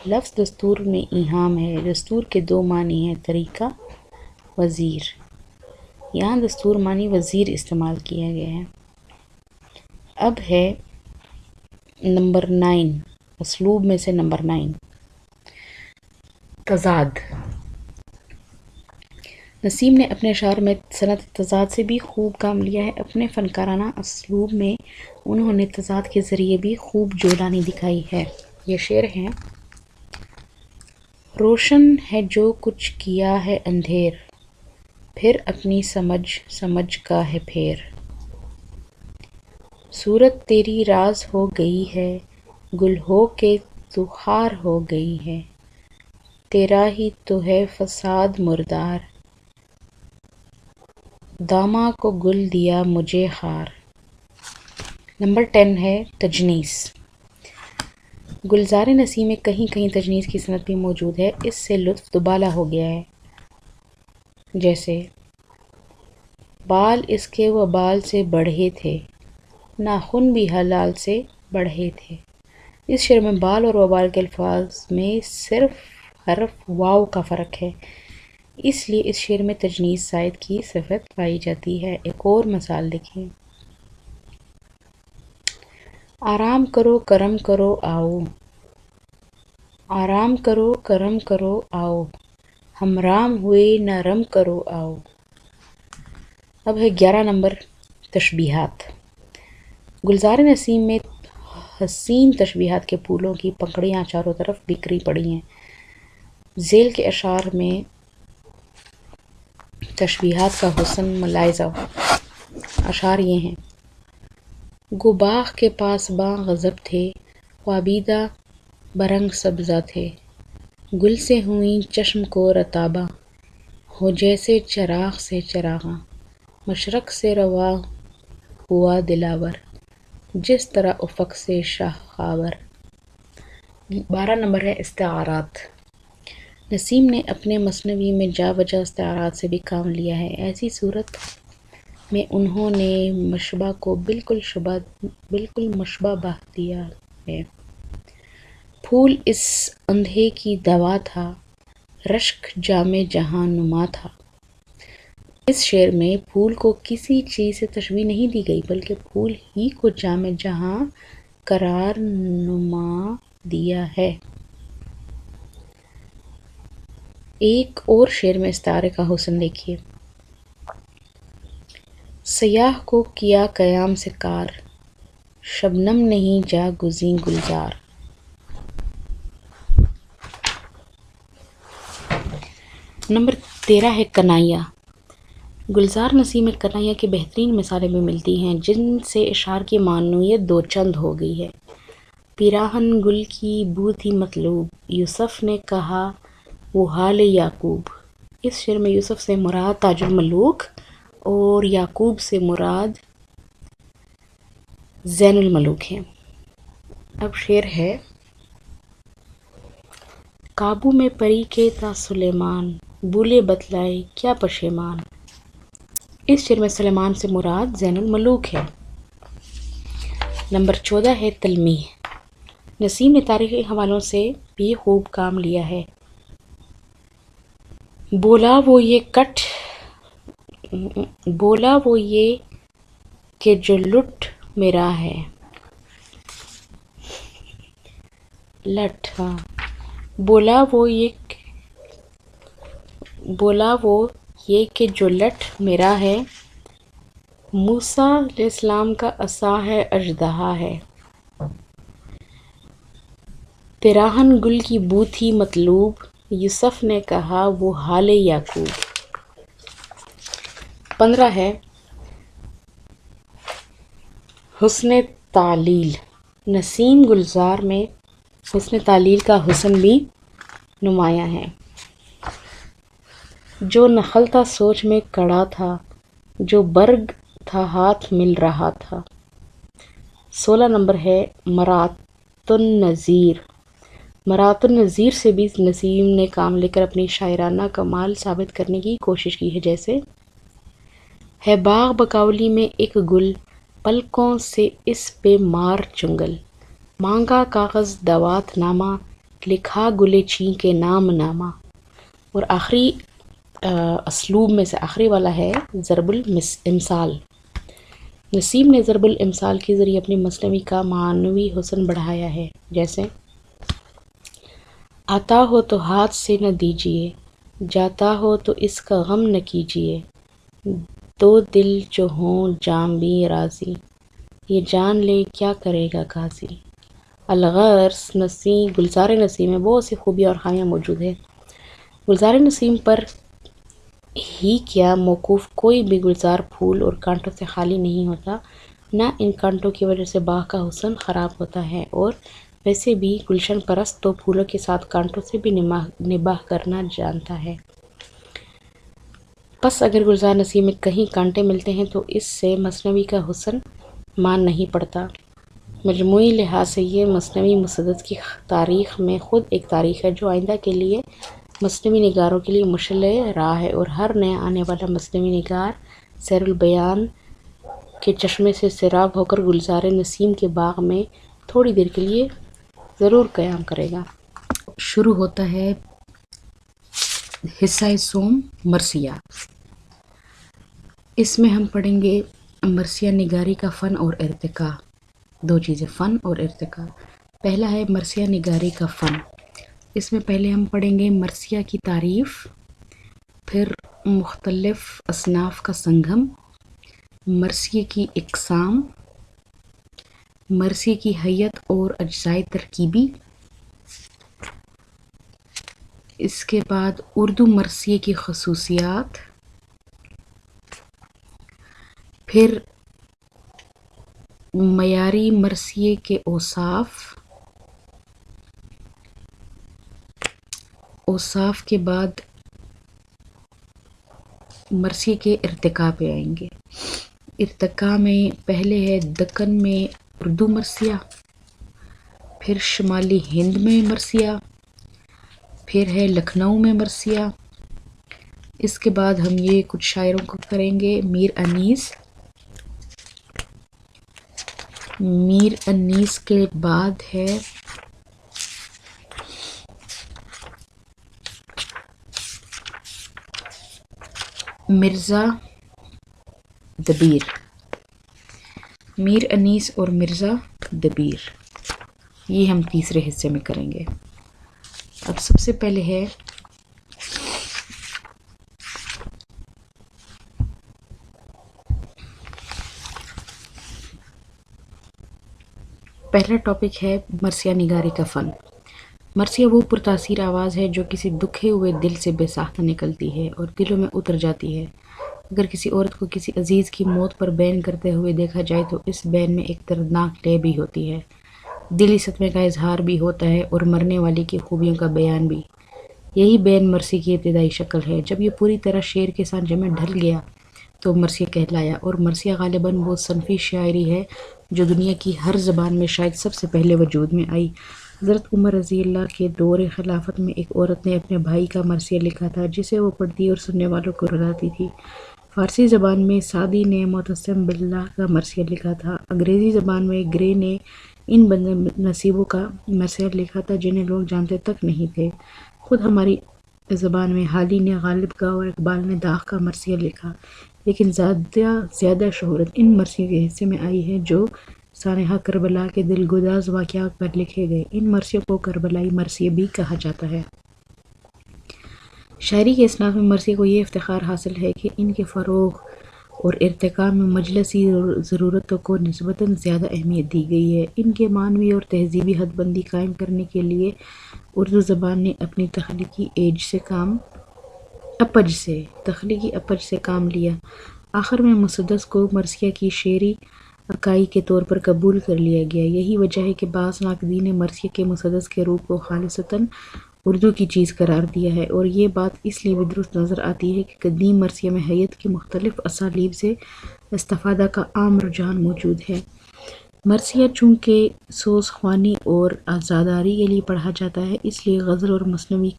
لفظ دستور میں ایہام ہے۔ دستور کے 2 معنی ہیں، طریقہ، وزیر۔ یہاں دستور معنی وزیر استعمال کیا گیا ہے۔ اب ہے نمبر 9، اسلوب میں سے نمبر 9، تضاد۔ نسیم نے اپنے اشعار میں صنعت تضاد سے بھی خوب کام لیا ہے۔ اپنے فنکارانہ اسلوب میں انہوں نے تضاد کے ذریعے بھی خوب جولانی دکھائی ہے۔ یہ شعر ہیں، روشن ہے جو کچھ کیا ہے اندھیر، پھر اپنی سمجھ کا ہے پھیر، صورت تیری راز ہو گئی ہے، گل ہو کے تو خار ہو گئی ہے، تیرا ہی تو ہے فساد مردار، داماں کو گل دیا مجھے خار۔ نمبر 10 ہے تجنیس۔ گلزار نسیم میں کہیں کہیں تجنیس کی صنعت بھی موجود ہے، اس سے لطف دوبالا ہو گیا ہے۔ جیسے، بال اس کے وبال سے بڑھے تھے، ناخن بھی حلال سے بڑھے تھے۔ اس شعر میں بال اور وبال کے الفاظ میں صرف حرف واو کا فرق ہے، اس لیے اس شعر میں تجنیس زائد کی صفت پائی جاتی ہے۔ ایک اور مثال دیکھیں، آرام کرو کرم کرو آؤ، آرام کرو کرم کرو آؤ، ہم رام ہوئے نہ رم کرو آؤ۔ اب ہے 11 نمبر، تشبیہات۔ گلزار نسیم میں حسین تشبیہات کے پھولوں کی پنکھڑیاں چاروں طرف بکھری پڑی ہیں۔ ذیل کے اشعار میں تشبیہات کا حسن ملاحظہ ہو۔ اشعار یہ ہیں، گو باغ کے پاسباں غضب تھے، خوابیدہ برنگ سبزہ تھے، گل سے ہوئیں چشم کو رتاباں، ہو جیسے چراغ سے چراغاں، مشرق سے رواں ہوا دلاور، جس طرح افق سے شاہ خاور۔ 12 نمبر ہے استعارات۔ نسیم نے اپنے مثنوی میں جا بجا استعارات سے بھی کام لیا ہے۔ ایسی صورت میں انہوں نے مشبہ کو بالکل مشبہ دیا ہے۔ پھول اس اندھے کی دوا تھا، رشک جام جہاں نما تھا۔ اس شعر میں پھول کو کسی چیز سے تشبیہ نہیں دی گئی، بلکہ پھول ہی کو جام جہاں قرار نما دیا ہے۔ ایک اور شعر میں استعارے کا حسن دیکھیے، سیاہ کو کیا قیام سے کار، شبنم نہیں جا گزیں گلزار۔ نمبر 13 ہے کنائیہ۔ گلزار نسیم میں کنائیہ کی بہترین مثالیں بھی ملتی ہیں، جن سے اشعار کی معنویت دو چند ہو گئی ہے۔ پیراہن گل کی بو تھی مطلوب، یوسف نے کہا وہ حال یعقوب۔ اس شعر میں یوسف سے مراد تاج الملوک اور یعقوب سے مراد زین الملوک ہیں۔ اب شعر ہے، قابو میں پری کے تا سلیمان، بولے بتلائے کیا پشیمان۔ اس شعر میں سلیمان سے مراد زین الملوک ہے۔ نمبر 14 ہے تلمیح۔ نسیم نے تاریخی حوالوں سے بھی خوب کام لیا ہے۔ بولا وہ یہ کہ جو لٹ میرا ہے، لٹ، ہاں، بولا وہ یہ کہ جو لٹ میرا ہے، موسیٰ علیہ السلام کا عصا ہے، اژدہا ہے، پیراہن گل کی بو تھی مطلوب، یوسف نے کہا وہ حال یعقوب۔ 15 ہے حسن تعلیل۔ نسیم گلزار میں حسن تعلیل کا حسن بھی نمایاں ہے۔ جو نخل تھا سوچ میں کڑا تھا، جو برگ تھا ہاتھ مل رہا تھا۔ 16 نمبر ہے مرات النظیر۔ مرات النظیر سے بھی نسیم نے کام لے کر اپنی شاعرانہ کمال ثابت کرنے کی کوشش کی ہے، جیسے ہے باغ بکاولی میں ایک گل، پلکوں سے اس پہ مار چنگل، مانگا کاغذ دوات نامہ، لکھا گل چین کے نام نامہ۔ اور آخری اسلوب میں سے آخری والا ہے ضرب الامثال۔ نسیم نے ضرب الامثال کے ذریعے اپنی مثنوی کا معنوی حسن بڑھایا ہے، جیسے آتا ہو تو ہاتھ سے نہ دیجیے، جاتا ہو تو اس کا غم نہ کیجیے، دو دل جو ہوں جانبی راضی، یہ جان لے کیا کرے گا قاضی۔ الغرض گلزار نسیم میں بہت سی خوبیاں اور خامیاں موجود ہیں۔ گلزار نسیم پر ہی کیا موقوف کوئی بھی گلزار پھول اور کانٹوں سے خالی نہیں ہوتا، نہ ان کانٹوں کی وجہ سے باغ کا حسن خراب ہوتا ہے، اور ویسے بھی گلشن پرست تو پھولوں کے ساتھ کانٹوں سے بھی نباہ کرنا جانتا ہے۔ پس اگر گلزار نسیم میں کہیں کانٹے ملتے ہیں تو اس سے مثنوی کا حسن مان نہیں پڑتا۔ مجموعی لحاظ سے یہ مثنوی مسدس کی تاریخ میں خود ایک تاریخ ہے، جو آئندہ کے لیے مثنوی نگاروں کے لیے مشعل راہ ہے، اور ہر نیا آنے والا مثنوی نگار سیر البیان کے چشمے سے سیراب ہو کر گلزار نسیم کے باغ میں تھوڑی دیر کے لیے ضرور قیام کرے گا۔ شروع ہوتا ہے حصہ سوم مرثیہ۔ اس میں ہم پڑھیں گے مرثیہ نگاری کا فن اور ارتقاء۔ دو چیزیں، فن اور ارتقاء۔ پہلا ہے مرثیہ نگاری کا فن۔ اس میں پہلے ہم پڑھیں گے مرثیہ کی تعریف، پھر مختلف اصناف کا سنگم، مرثیے کی اقسام، مرثیے کی ہیئت اور اجزائے ترکیبی، اس کے بعد اردو مرثیے کی خصوصیات، پھر معیاری مرثیے کے اوصاف کے بعد مرثیے کے ارتقاء پہ آئیں گے۔ ارتقاء میں پہلے ہے دکن میں اردو مرثیہ، پھر شمالی ہند میں مرثیہ، پھر ہے لکھنؤ میں مرثیہ۔ اس کے بعد ہم یہ کچھ شاعروں کو کریں گے۔ میر انیس کے بعد ہے مرزا دبیر۔ میر انیس اور مرزا دبیر، یہ ہم تیسرے حصے میں کریں گے۔ اب سب سے پہلے ہے پہلا ٹاپک ہے مرثیہ نگاری کا فن۔ مرثیہ وہ پرتاثیر آواز ہے جو کسی دکھے ہوئے دل سے بے ساختہ نکلتی ہے اور دلوں میں اتر جاتی ہے۔ اگر کسی عورت کو کسی عزیز کی موت پر بین کرتے ہوئے دیکھا جائے تو اس بین میں ایک دردناک لے بھی ہوتی ہے، دلی صدمے کا اظہار بھی ہوتا ہے اور مرنے والی کی خوبیوں کا بیان بھی۔ یہی بین مرثیے کی ابتدائی شکل ہے۔ جب یہ پوری طرح شعر کے ساتھ جمع ڈھل گیا تو مرثیہ کہلایا، اور مرثیہ غالباً وہ صنفی شاعری ہے جو دنیا کی ہر زبان میں شاید سب سے پہلے وجود میں آئی۔ حضرت عمر رضی اللہ کے دور خلافت میں ایک عورت نے اپنے بھائی کا مرثیہ لکھا تھا، جسے وہ پڑھتی اور سننے والوں کو رلاتی تھی۔ فارسی زبان میں سعدی نے معتصم باللہ کا مرثیہ لکھا تھا۔ انگریزی زبان میں گرے نے ان بد نصیبوں کا مرثیہ لکھا تھا جنہیں لوگ جانتے تک نہیں تھے۔ خود ہماری زبان میں حالی نے غالب کا اور اقبال نے داغ کا مرثیہ لکھا۔ لیکن زیادہ شہرت ان مرثیوں کے حصے میں آئی ہے جو سانحہ کربلا کے دلگداز واقعات پر لکھے گئے۔ ان مرثیوں کو کربلائی مرثیے بھی کہا جاتا ہے۔ شاعری کے اصناف میں مرثیے کو یہ افتخار حاصل ہے کہ ان کے فروغ اور ارتقاء میں مجلسی ضرورتوں کو نسبتاً زیادہ اہمیت دی گئی ہے۔ ان کے معنوی اور تہذیبی حد بندی قائم کرنے کے لیے اردو زبان نے اپنی تخلیقی اپج سے کام لیا۔ آخر میں مسدس کو مرثیہ کی شعری اکائی کے طور پر قبول کر لیا گیا۔ یہی وجہ ہے کہ بعض ناقدین مرثیہ کے مسدس کے روپ کو خالصتاً اردو کی چیز قرار دیا ہے، اور یہ بات اس لیے بھی درست نظر آتی ہے کہ قدیم مرثیہ میں حیت کی مختلف اسالیب سے استفادہ کا عام رجحان موجود ہے۔ مرثیہ چونکہ سوز خوانی اور عزاداری کے لیے پڑھا جاتا ہے، اس لیے غزل اور مثنوی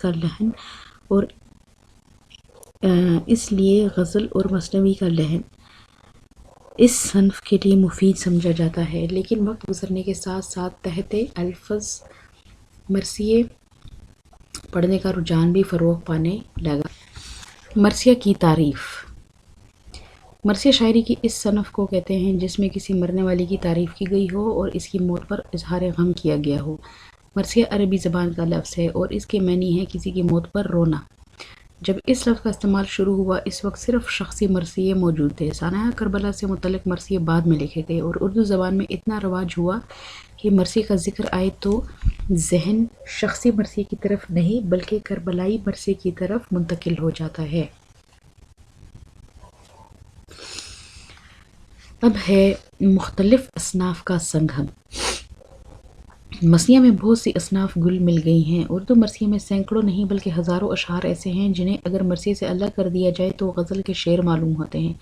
کا لحن اس صنف کے لیے مفید سمجھا جاتا ہے، لیکن وقت گزرنے کے ساتھ ساتھ تحت الفظ مرثیے پڑھنے کا رجحان بھی فروغ پانے لگا۔ مرثیہ کی تعریف۔ مرثیہ شاعری کی اس صنف کو کہتے ہیں جس میں کسی مرنے والے کی تعریف کی گئی ہو اور اس کی موت پر اظہار غم کیا گیا ہو۔ مرثیہ عربی زبان کا لفظ ہے اور اس کے معنی ہے کسی کی موت پر رونا۔ جب اس لفظ کا استعمال شروع ہوا اس وقت صرف شخصی مرثیے موجود تھے۔ سانحہ کربلا سے متعلق مرثیے بعد میں لکھے گئے اور اردو زبان میں اتنا رواج ہوا کہ مرثیے کا ذکر آئے تو ذہن شخصی مرثیے کی طرف نہیں بلکہ کربلائی مرثیے کی طرف منتقل ہو جاتا ہے۔ اب ہے مختلف اصناف کا سنگم۔ مرثیہ میں بہت سی اصناف گل مل گئی ہیں۔ اردو مرثیے میں سینکڑوں نہیں بلکہ ہزاروں اشعار ایسے ہیں جنہیں اگر مرثیے سے الگ کر دیا جائے تو غزل کے شعر معلوم ہوتے ہیں،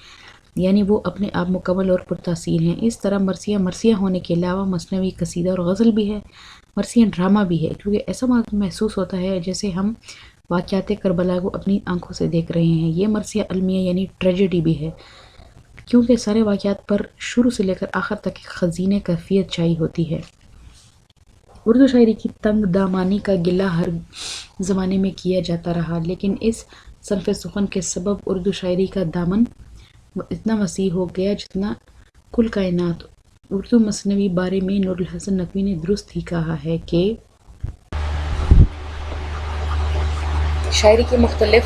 یعنی وہ اپنے آپ مکمل اور پرتاثیر ہیں۔ اس طرح مرثیہ ہونے کے علاوہ مثنوی، قصیدہ اور غزل بھی ہے۔ مرثیہ ڈرامہ بھی ہے کیونکہ ایسا محسوس ہوتا ہے جیسے ہم واقعات کربلا کو اپنی آنکھوں سے دیکھ رہے ہیں۔ یہ مرثیہ المیہ یعنی ٹریجڈی بھی ہے کیونکہ سارے واقعات پر شروع سے لے کر آخر تک ایک خزینہ کیفیت چھائی ہوتی ہے۔ اردو شاعری کی تنگ دامانی کا گلہ ہر زمانے میں کیا جاتا رہا، لیکن اس صنف سخن کے سبب اردو شاعری کا دامن اتنا وسیع ہو گیا جتنا کل کائنات۔ اردو مثنوی بارے میں نور الحسن نقوی نے درست ہی کہا ہے کہ شاعری کی مختلف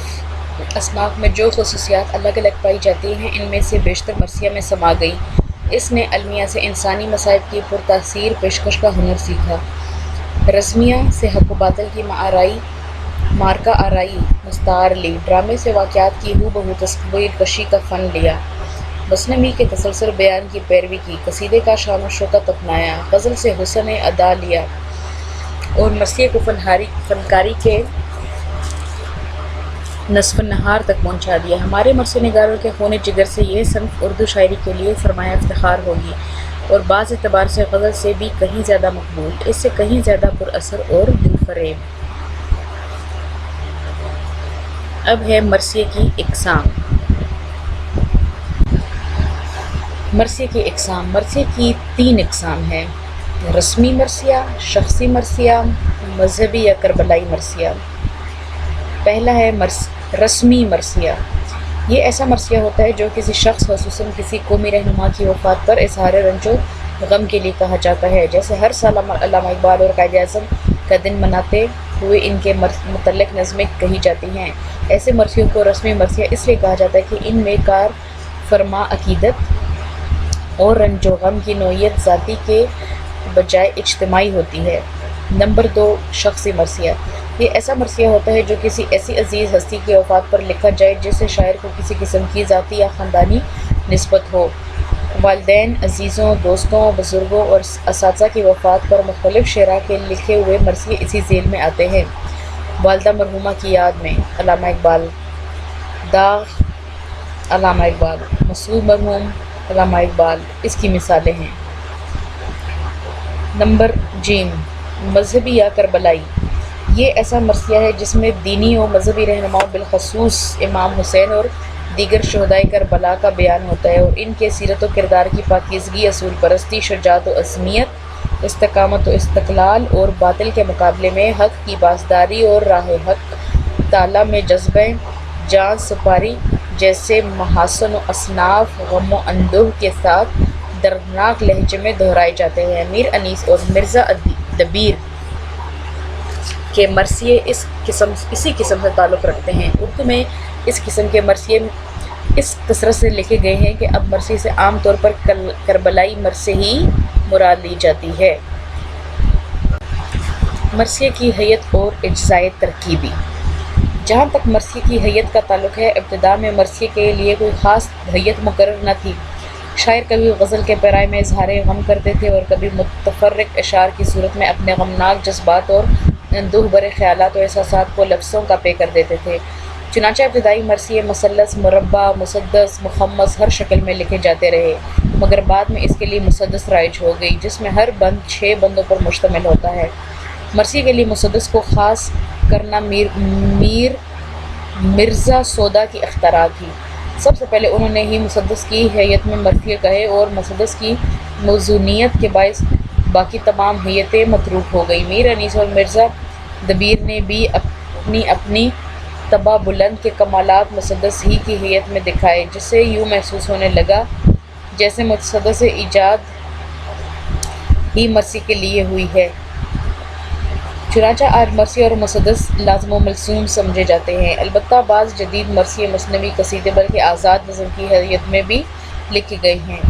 اصناف میں جو خصوصیات الگ الگ پائی جاتی ہیں ان میں سے بیشتر مرثیہ میں سما گئی۔ اس نے المیہ سے انسانی مصائب کی پرتاثیر پیشکش کا ہنر سیکھا، رزمیہ سے حق و باطل کی مارکہ آرائی مستعار لی، ڈرامے سے واقعات کی ہو بہو تصویر کشی کا فن لیا، مثنوی کے تسلسل بیان کی پیروی کی، قصیدے کا شان و شوکت اپنایا، غزل سے حسن ادا لیا اور مرثیے کو فنکاری کے نصف النہار تک پہنچا دیا۔ ہمارے مرثیہ نگاروں کے خون جگر سے یہ صنف اردو شاعری کے لیے فرمایا افتخار ہوگی اور بعض اعتبار سے غزل سے بھی کہیں زیادہ مقبول، اس سے کہیں زیادہ پر اثر اور دل فریب۔ اب ہے مرثیے کی اقسام۔ مرثیے کی اقسام۔ مرثیے کی 3 اقسام ہیں: رسمی مرثیہ، شخصی مرثیہ، مذہبی یا کربلائی مرثیہ۔ پہلا ہے رسمی مرثیہ۔ یہ ایسا مرثیہ ہوتا ہے جو کسی شخص خصوصاً کسی قومی رہنما کی وفات پر اظہار رنج و غم کے لیے کہا جاتا ہے، جیسے ہر سال علامہ اقبال اور قائد اعظم کا دن مناتے ہوئے ان کے متعلق نظمیں کہی جاتی ہیں۔ ایسے مرثیوں کو رسمی مرثیہ اس لیے کہا جاتا ہے کہ ان میں کار فرما عقیدت اور رنج و غم کی نوعیت ذاتی کے بجائے اجتماعی ہوتی ہے۔ نمبر 2، شخصی مرثیہ۔ یہ ایسا مرثیہ ہوتا ہے جو کسی ایسی عزیز ہستی کی وفات پر لکھا جائے جس سے شاعر کو کسی قسم کی ذاتی یا خاندانی نسبت ہو۔ والدین، عزیزوں، دوستوں، بزرگوں اور اساتذہ کی وفات پر مختلف شعراء کے لکھے ہوئے مرثیے اسی ذیل میں آتے ہیں۔ والدہ مرحومہ کی یاد میں، علامہ اقبال۔ داغ، علامہ اقبال۔ مسعود مرحوم، علامہ اقبال۔ اس کی مثالیں ہیں۔ نمبر ج، مذہبی یا کربلائی۔ یہ ایسا مرثیہ ہے جس میں دینی و مذہبی رہنماؤں بالخصوص امام حسین اور دیگر شہدائے کربلا کا بیان ہوتا ہے اور ان کے سیرت و کردار کی پاکیزگی، اصول پرستی، شجاعت و عزمیت، استقامت و استقلال اور باطل کے مقابلے میں حق کی پاسداری اور راہ حق تعالیٰ میں جذبہ جان سپاری جیسے محاسن و اصناف غم و اندوہ کے ساتھ دردناک لہجے میں دہرائے جاتے ہیں۔ میر انیس اور مرزا دبیر کے مرثیے اسی قسم سے تعلق رکھتے ہیں۔ اردو میں اس قسم کے مرثیے اس کثرت سے لکھے گئے ہیں کہ اب مرثیے سے عام طور پر کربلائی مرثیے ہی مراد لی جاتی ہے۔ مرثیے کی حیت اور اجزائے ترکیبی۔ جہاں تک مرثیے کی حیت کا تعلق ہے، ابتدا میں مرثیے کے لیے کوئی خاص حیت مقرر نہ تھی۔ شاعر کبھی غزل کے پیرائے میں اظہار غم کرتے تھے اور کبھی متفرق اشعار کی صورت میں اپنے غمناک جذبات اور اندوہ بھرے خیالات و احساسات کو لفظوں کا پے کر دیتے تھے۔ چنانچہ ابتدائی مرثیے مثلث، مربع، مسدس، مخمس ہر شکل میں لکھے جاتے رہے، مگر بعد میں اس کے لیے مسدس رائج ہو گئی، جس میں ہر بند 6 بندوں پر مشتمل ہوتا ہے۔ مرثیے کے لیے مسدس کو خاص کرنا مرزا سودا کی اختراع تھی۔ سب سے پہلے انہوں نے ہی مسدس کی حیت میں مرثیے کہے اور مسدس کی موزونیت کے باعث باقی تمام حیتیں متروک ہو گئی۔ میر انیس اور مرزا دبیر نے بھی اپنی طبع بلند کے کمالات مسدس ہی کی حیت میں دکھائے، جس سے یوں محسوس ہونے لگا جیسے مسدس ایجاد ہی مرثیے کے لیے ہوئی ہے۔ چنانچہ آج مرثیے اور مسدس لازم و ملزوم سمجھے جاتے ہیں۔ البتہ بعض جدید مرثیے مثنوی قصیدے بلکہ آزاد نظم کی حیت میں بھی لکھے گئے ہیں۔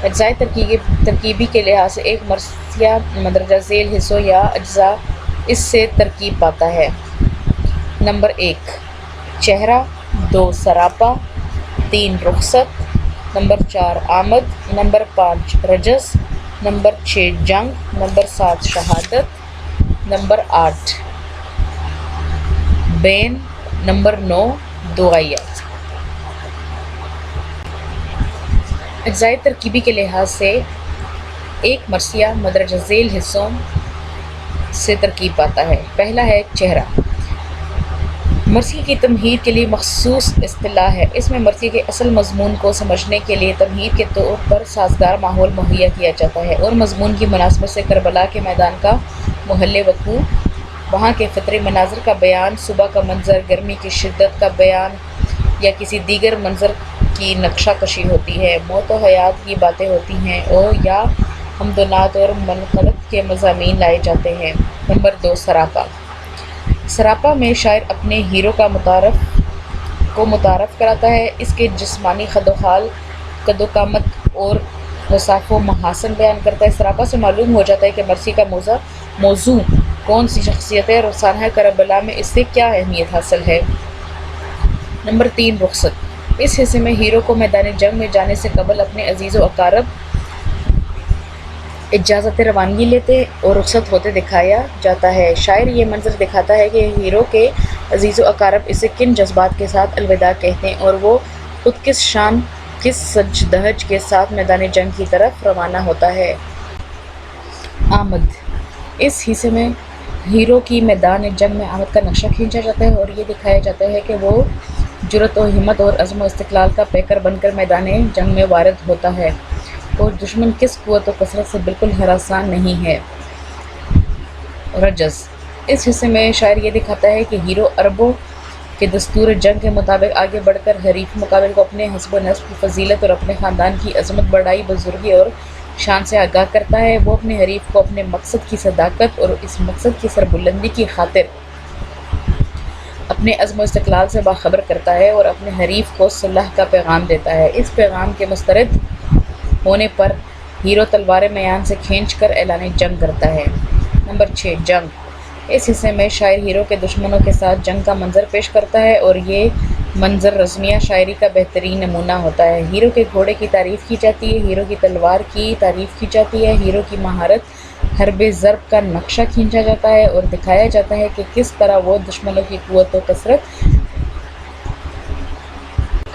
اجزائے ترکیبی کے لحاظ سے ایک مرثیہ مندرجہ ذیل حصوں یا اجزاء اس سے ترکیب پاتا ہے۔ نمبر 1 چہرہ، 2 سراپا، 3 رخصت، نمبر 4 آمد، نمبر 5 رجز، نمبر 6 جنگ، نمبر 7 شہادت، نمبر 8 بین، نمبر 9 دعائیہ۔ اجزائے ترکیبی کے لحاظ سے ایک مرثیہ مندرجہ ذیل حصوں سے ترکیب پاتا ہے۔ پہلا ہے چہرہ۔ مرثیے کی تمہید کے لیے مخصوص اصطلاح ہے۔ اس میں مرثیے کے اصل مضمون کو سمجھنے کے لیے تمہید کے طور پر سازگار ماحول مہیا کیا جاتا ہے اور مضمون کی مناسبت سے کربلا کے میدان کا محل وقوع، وہاں کے فطری مناظر کا بیان، صبح کا منظر، گرمی کی شدت کا بیان یا کسی دیگر منظر کی نقشہ کشی ہوتی ہے، موت و حیات کی باتیں ہوتی ہیں یا حمد و نعت اور منقبت کے مضامین لائے جاتے ہیں۔ نمبر 2 سراپا۔ سراپا میں شاعر اپنے ہیرو کو متعارف کراتا ہے، اس کے جسمانی خد و خال، قد و قامت اور اوصاف و محاسن بیان کرتا ہے۔ سراپا سے معلوم ہو جاتا ہے کہ مرثیے کا موضوع کون سی شخصیت ہے اور سانحہ کربلا میں اس سے کیا اہمیت حاصل ہے۔ نمبر 3 رخصت۔ اس حصے میں ہیرو کو میدان جنگ میں جانے سے قبل اپنے عزیز و اقارب اجازت روانگی لیتے اور رخصت ہوتے دکھایا جاتا ہے۔ شاعر یہ منظر دکھاتا ہے کہ ہیرو کے عزیز و اقارب اسے کن جذبات کے ساتھ الوداع کہتے ہیں اور وہ خود کس شان، کس سج دھج کے ساتھ میدان جنگ کی طرف روانہ ہوتا ہے۔ آمد۔ اس حصے میں ہیرو کی میدان جنگ میں آمد کا نقشہ کھینچا جاتا ہے اور یہ دکھایا جاتا ہے کہ وہ جرأت و ہمت اور عزم و استقلال کا پیکر بن کر میدان جنگ میں وارد ہوتا ہے اور دشمن کس قوت و کثرت سے بالکل ہراساں نہیں ہے۔ رجز۔ اس حصے میں شاعر یہ دکھاتا ہے کہ ہیرو عربوں کے دستور جنگ کے مطابق آگے بڑھ کر حریف مقابل کو اپنے حسب و نسب کی فضیلت اور اپنے خاندان کی عظمت، بڑائی، بزرگی اور شان سے آگاہ کرتا ہے۔ وہ اپنے حریف کو اپنے مقصد کی صداقت اور اس مقصد کی سربلندی کی خاطر اپنے عزم و استقلال سے باخبر کرتا ہے اور اپنے حریف کو صلح کا پیغام دیتا ہے۔ اس پیغام کے مسترد ہونے پر ہیرو تلوار میان سے کھینچ کر اعلان جنگ کرتا ہے۔ نمبر 6 جنگ۔ اس حصے میں شاعر ہیرو کے دشمنوں کے ساتھ جنگ کا منظر پیش کرتا ہے اور یہ منظر رزمیہ شاعری کا بہترین نمونہ ہوتا ہے۔ ہیرو کے گھوڑے کی تعریف کی جاتی ہے، ہیرو کی تلوار کی تعریف کی جاتی ہے، ہیرو کی مہارت حرب ضرب کا نقشہ کھینچا جاتا ہے اور دکھایا جاتا ہے کہ کس طرح وہ دشمنوں کی قوت و کثرت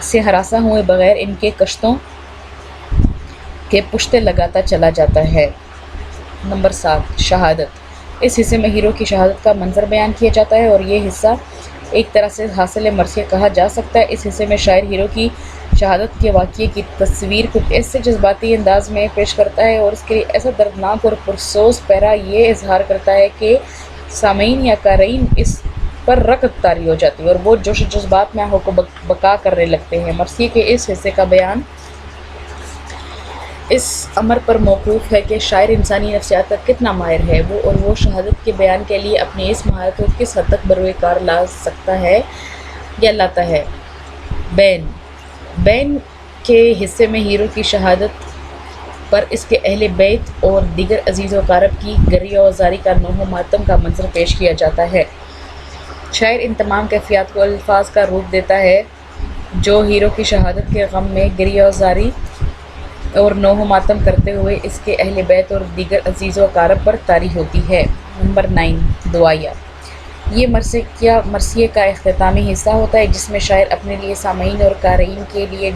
سے ہراساں ہوئے بغیر ان کے کشتوں کے پشتے لگاتا چلا جاتا ہے۔ نمبر 7 شہادت۔ اس حصے میں ہیرو کی شہادت کا منظر بیان کیا جاتا ہے اور یہ حصہ ایک طرح سے حاصل مرثیہ کہا جا سکتا ہے۔ اس حصے میں شاعر ہیرو کی شہادت کے واقعے کی تصویر کچھ ایسے جذباتی انداز میں پیش کرتا ہے اور اس کے لیے ایسا دردناک اور پرسوز پیرا یہ اظہار کرتا ہے کہ سامعین یا قارئین اس پر رکت طاری ہو جاتی ہے اور وہ جوش و جذبات میں آنکھوں کو بکا کرنے لگتے ہیں۔ مرثیے کے اس حصے کا بیان اس امر پر موقوف ہے کہ شاعر انسانی نفسیات کا کتنا ماہر ہے اور وہ شہادت کے بیان کے لیے اپنی اس مہارت کو کس حد تک بروئے کار لا سکتا ہے یا لاتا ہے۔ بین کے حصے میں ہیرو کی شہادت پر اس کے اہل بیت اور دیگر عزیز و اقارب کی گریہ و زاری کا نوح و ماتم کا منظر پیش کیا جاتا ہے۔ شاعر ان تمام کیفیات کو الفاظ کا روپ دیتا ہے جو ہیرو کی شہادت کے غم میں گریہ و زاری اور نوح و ماتم کرتے ہوئے اس کے اہل بیت اور دیگر عزیز و اقارب پر طاری ہوتی ہے۔ نمبر 9 دعائیہ۔ یہ مرثیے کا اختتامی حصہ ہوتا ہے جس میں شاعر اپنے لیے، سامعین اور قارئین کے لیے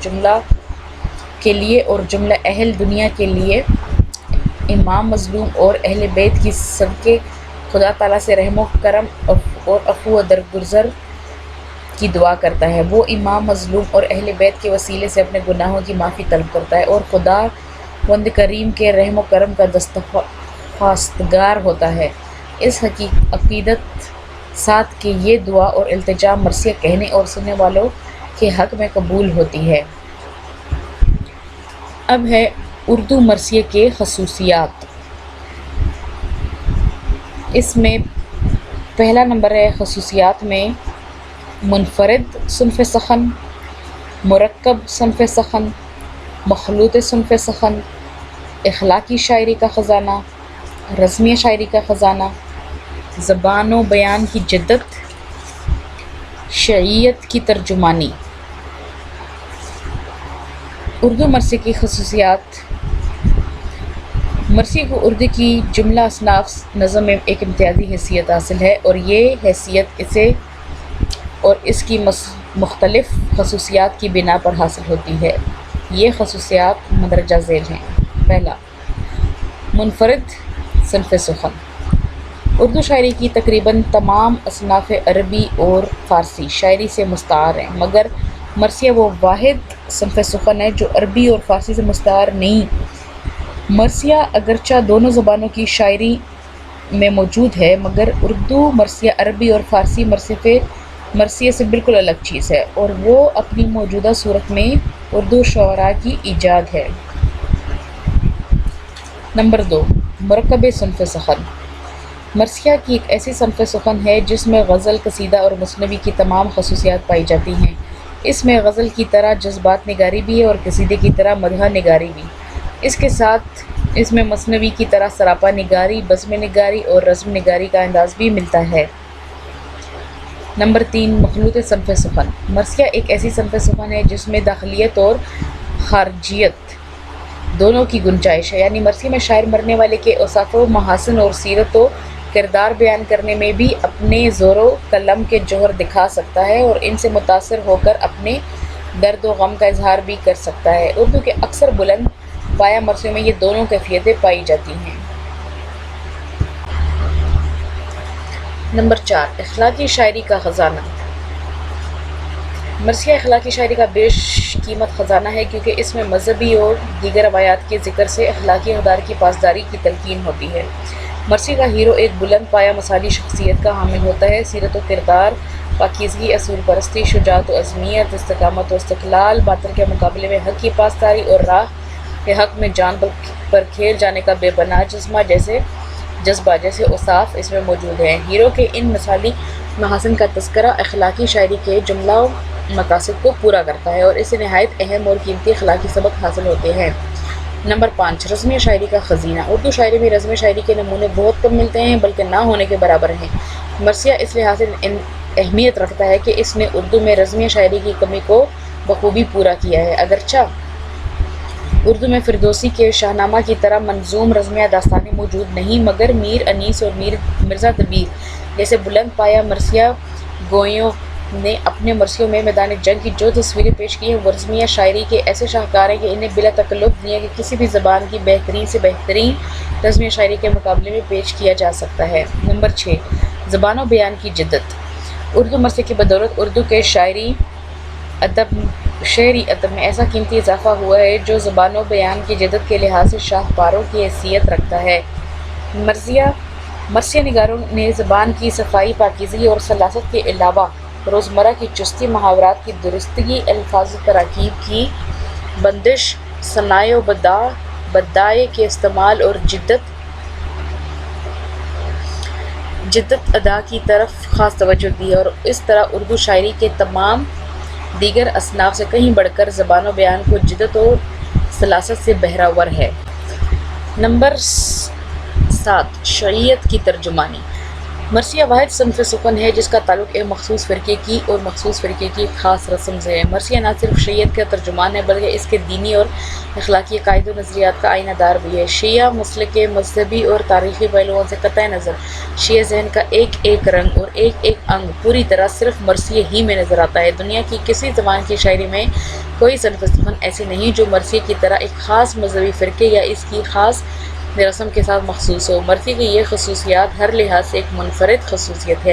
اور جملہ اہل دنیا کے لیے امام مظلوم اور اہل بیت کی صدقے خدا تعالیٰ سے رحم و کرم اور عفو و درگزر کی دعا کرتا ہے۔ وہ امام مظلوم اور اہل بیت کے وسیلے سے اپنے گناہوں کی معافی طلب کرتا ہے اور خدا وند کریم کے رحم و کرم کا خواستگار ہوتا ہے۔ اس عقیدت ساتھ کہ یہ دعا اور التجا مرثیہ کہنے اور سننے والوں کے حق میں قبول ہوتی ہے۔ اب ہے اردو مرثیے کے خصوصیات۔ اس میں پہلا نمبر ہے خصوصیات میں منفرد صنف سخن، مرکب صنف سخن، مخلوط صنف سخن، اخلاقی شاعری کا خزانہ، رزمیہ شاعری کا خزانہ، زبان و بیان کی جدت، شعیت کی ترجمانی۔ اردو مرثیے کی خصوصیات۔ مرثیے کو اردو کی جملہ اصناف نظم میں ایک امتیازی حیثیت حاصل ہے اور یہ حیثیت اسے اور اس کی مختلف خصوصیات کی بنا پر حاصل ہوتی ہے۔ یہ خصوصیات مندرجہ ذیل ہیں۔ پہلا، منفرد صنف سخن۔ اردو شاعری کی تقریباً تمام اصناف عربی اور فارسی شاعری سے مستعار ہیں، مگر مرثیہ وہ واحد صنف سخن ہے جو عربی اور فارسی سے مستعار نہیں۔ مرثیہ اگرچہ دونوں زبانوں کی شاعری میں موجود ہے، مگر اردو مرثیہ عربی اور فارسی مرثیے سے بالکل الگ چیز ہے اور وہ اپنی موجودہ صورت میں اردو شعراء کی ایجاد ہے۔ نمبر 2، مرکب صنف سخن۔ مرثیہ کی ایک ایسی صنف سخن ہے جس میں غزل، قصیدہ اور مثنوی کی تمام خصوصیات پائی جاتی ہیں۔ اس میں غزل کی طرح جذبات نگاری بھی ہے اور قصیدے کی طرح مدح نگاری بھی۔ اس کے ساتھ اس میں مثنوی کی طرح سراپا نگاری، بزم نگاری اور رزم نگاری کا انداز بھی ملتا ہے۔ نمبر 3، مخلوط صنف سخن۔ مرثیہ ایک ایسی صنف سخن ہے جس میں داخلیت اور خارجیت دونوں کی گنجائش ہے، یعنی مرثیے میں شاعر مرنے والے کے اوصاف و محاسن اور سیرت و کردار بیان کرنے میں بھی اپنے زور و قلم کے جوہر دکھا سکتا ہے اور ان سے متاثر ہو کر اپنے درد و غم کا اظہار بھی کر سکتا ہے۔ اردو کے اکثر بلند پایہ مرثیوں میں یہ دونوں کیفیتیں پائی جاتی ہیں۔ نمبر 4، اخلاقی شاعری کا خزانہ۔ مرثیہ اخلاقی شاعری کا بیش قیمت خزانہ ہے کیونکہ اس میں مذہبی اور دیگر روایات کے ذکر سے اخلاقی اقدار کی پاسداری کی تلقین ہوتی ہے۔ مرثیے کا ہیرو ایک بلند پایہ مثالی شخصیت کا حامل ہوتا ہے۔ سیرت و کردار، پاکیزگی، اصول پرستی، شجاعت و عزمیت، استقامت و استقلال، باطل کے مقابلے میں حق کی پاسداری اور راہ کے حق میں جان پر کھیل جانے کا بے پناہ جذبہ جیسے اوصاف اس میں موجود ہیں۔ ہیرو کے ان مثالی محاسن کا تذکرہ اخلاقی شاعری کے جملہ و مقاصد کو پورا کرتا ہے اور اس سے نہایت اہم اور قیمتی اخلاقی سبق حاصل ہوتے ہیں۔ نمبر 5، رزمیہ شاعری کا خزینہ۔ اردو شاعری میں رزمیہ شاعری کے نمونے بہت کم ملتے ہیں بلکہ نہ ہونے کے برابر ہیں۔ مرثیہ اس لحاظ سے اہمیت رکھتا ہے کہ اس نے اردو میں رزمیہ شاعری کی کمی کو بخوبی پورا کیا ہے۔ اگرچہ اردو میں فردوسی کے شاہنامہ کی طرح منظوم رزمیہ داستانیں موجود نہیں، مگر میر انیس اور مرزا دبیر جیسے بلند پایہ مرثیہ گوئیوں نے اپنے مرثیوں میں میدان جنگ کی جو تصویریں پیش کی ہیں وہ رزمیہ شاعری کے ایسے شاہکار ہیں کہ انہیں بلا تکلف دنیا کی کسی بھی زبان کی بہترین سے بہترین رزمیہ شاعری کے مقابلے میں پیش کیا جا سکتا ہے۔ نمبر 6، زبان و بیان کی جدت۔ اردو مرثیے کی بدولت اردو کے شعری ادب میں ایسا قیمتی اضافہ ہوا ہے جو زبان و بیان کی جدت کے لحاظ سے شاہکاروں کی حیثیت رکھتا ہے۔ مرثیہ مرثیہ نگاروں نے زبان کی صفائی، پاکیزگی اور سلاست کے علاوہ روزمرہ کی چستی، محاورات کی درستگی، الفاظ و تراکیب کی بندش، ثناء و بدائع کے استعمال اور جدت ادا کی طرف خاص توجہ دی ہے، اور اس طرح اردو شاعری کے تمام دیگر اصناف سے کہیں بڑھ کر زبان و بیان کو جدت و سلاست سے بہرہور ہے۔ نمبر 7، شیعیت کی ترجمانی۔ مرثیہ واحد صنف سخن ہے جس کا تعلق ایک مخصوص فرقے کی اور مخصوص فرقے کی خاص رسم سے ہے۔ مرثیہ نہ صرف شیعیت کا ترجمان ہے بلکہ اس کے دینی اور اخلاقی عقائد و نظریات کا آئینہ دار بھی ہے۔ شیعہ مسلک کے مذہبی اور تاریخی پہلوؤں سے قطع نظر شیعہ ذہن کا ایک ایک رنگ اور ایک ایک انگ پوری طرح صرف مرثیہ ہی میں نظر آتا ہے۔ دنیا کی کسی زبان کی شاعری میں کوئی صنف سخن ایسی نہیں جو مرثیہ کی طرح ایک خاص مذہبی فرقے یا اس کی خاص رسم کے ساتھ مخصوص ہو۔ مرثیہ کی یہ خصوصیات ہر لحاظ سے ایک منفرد خصوصیت ہے۔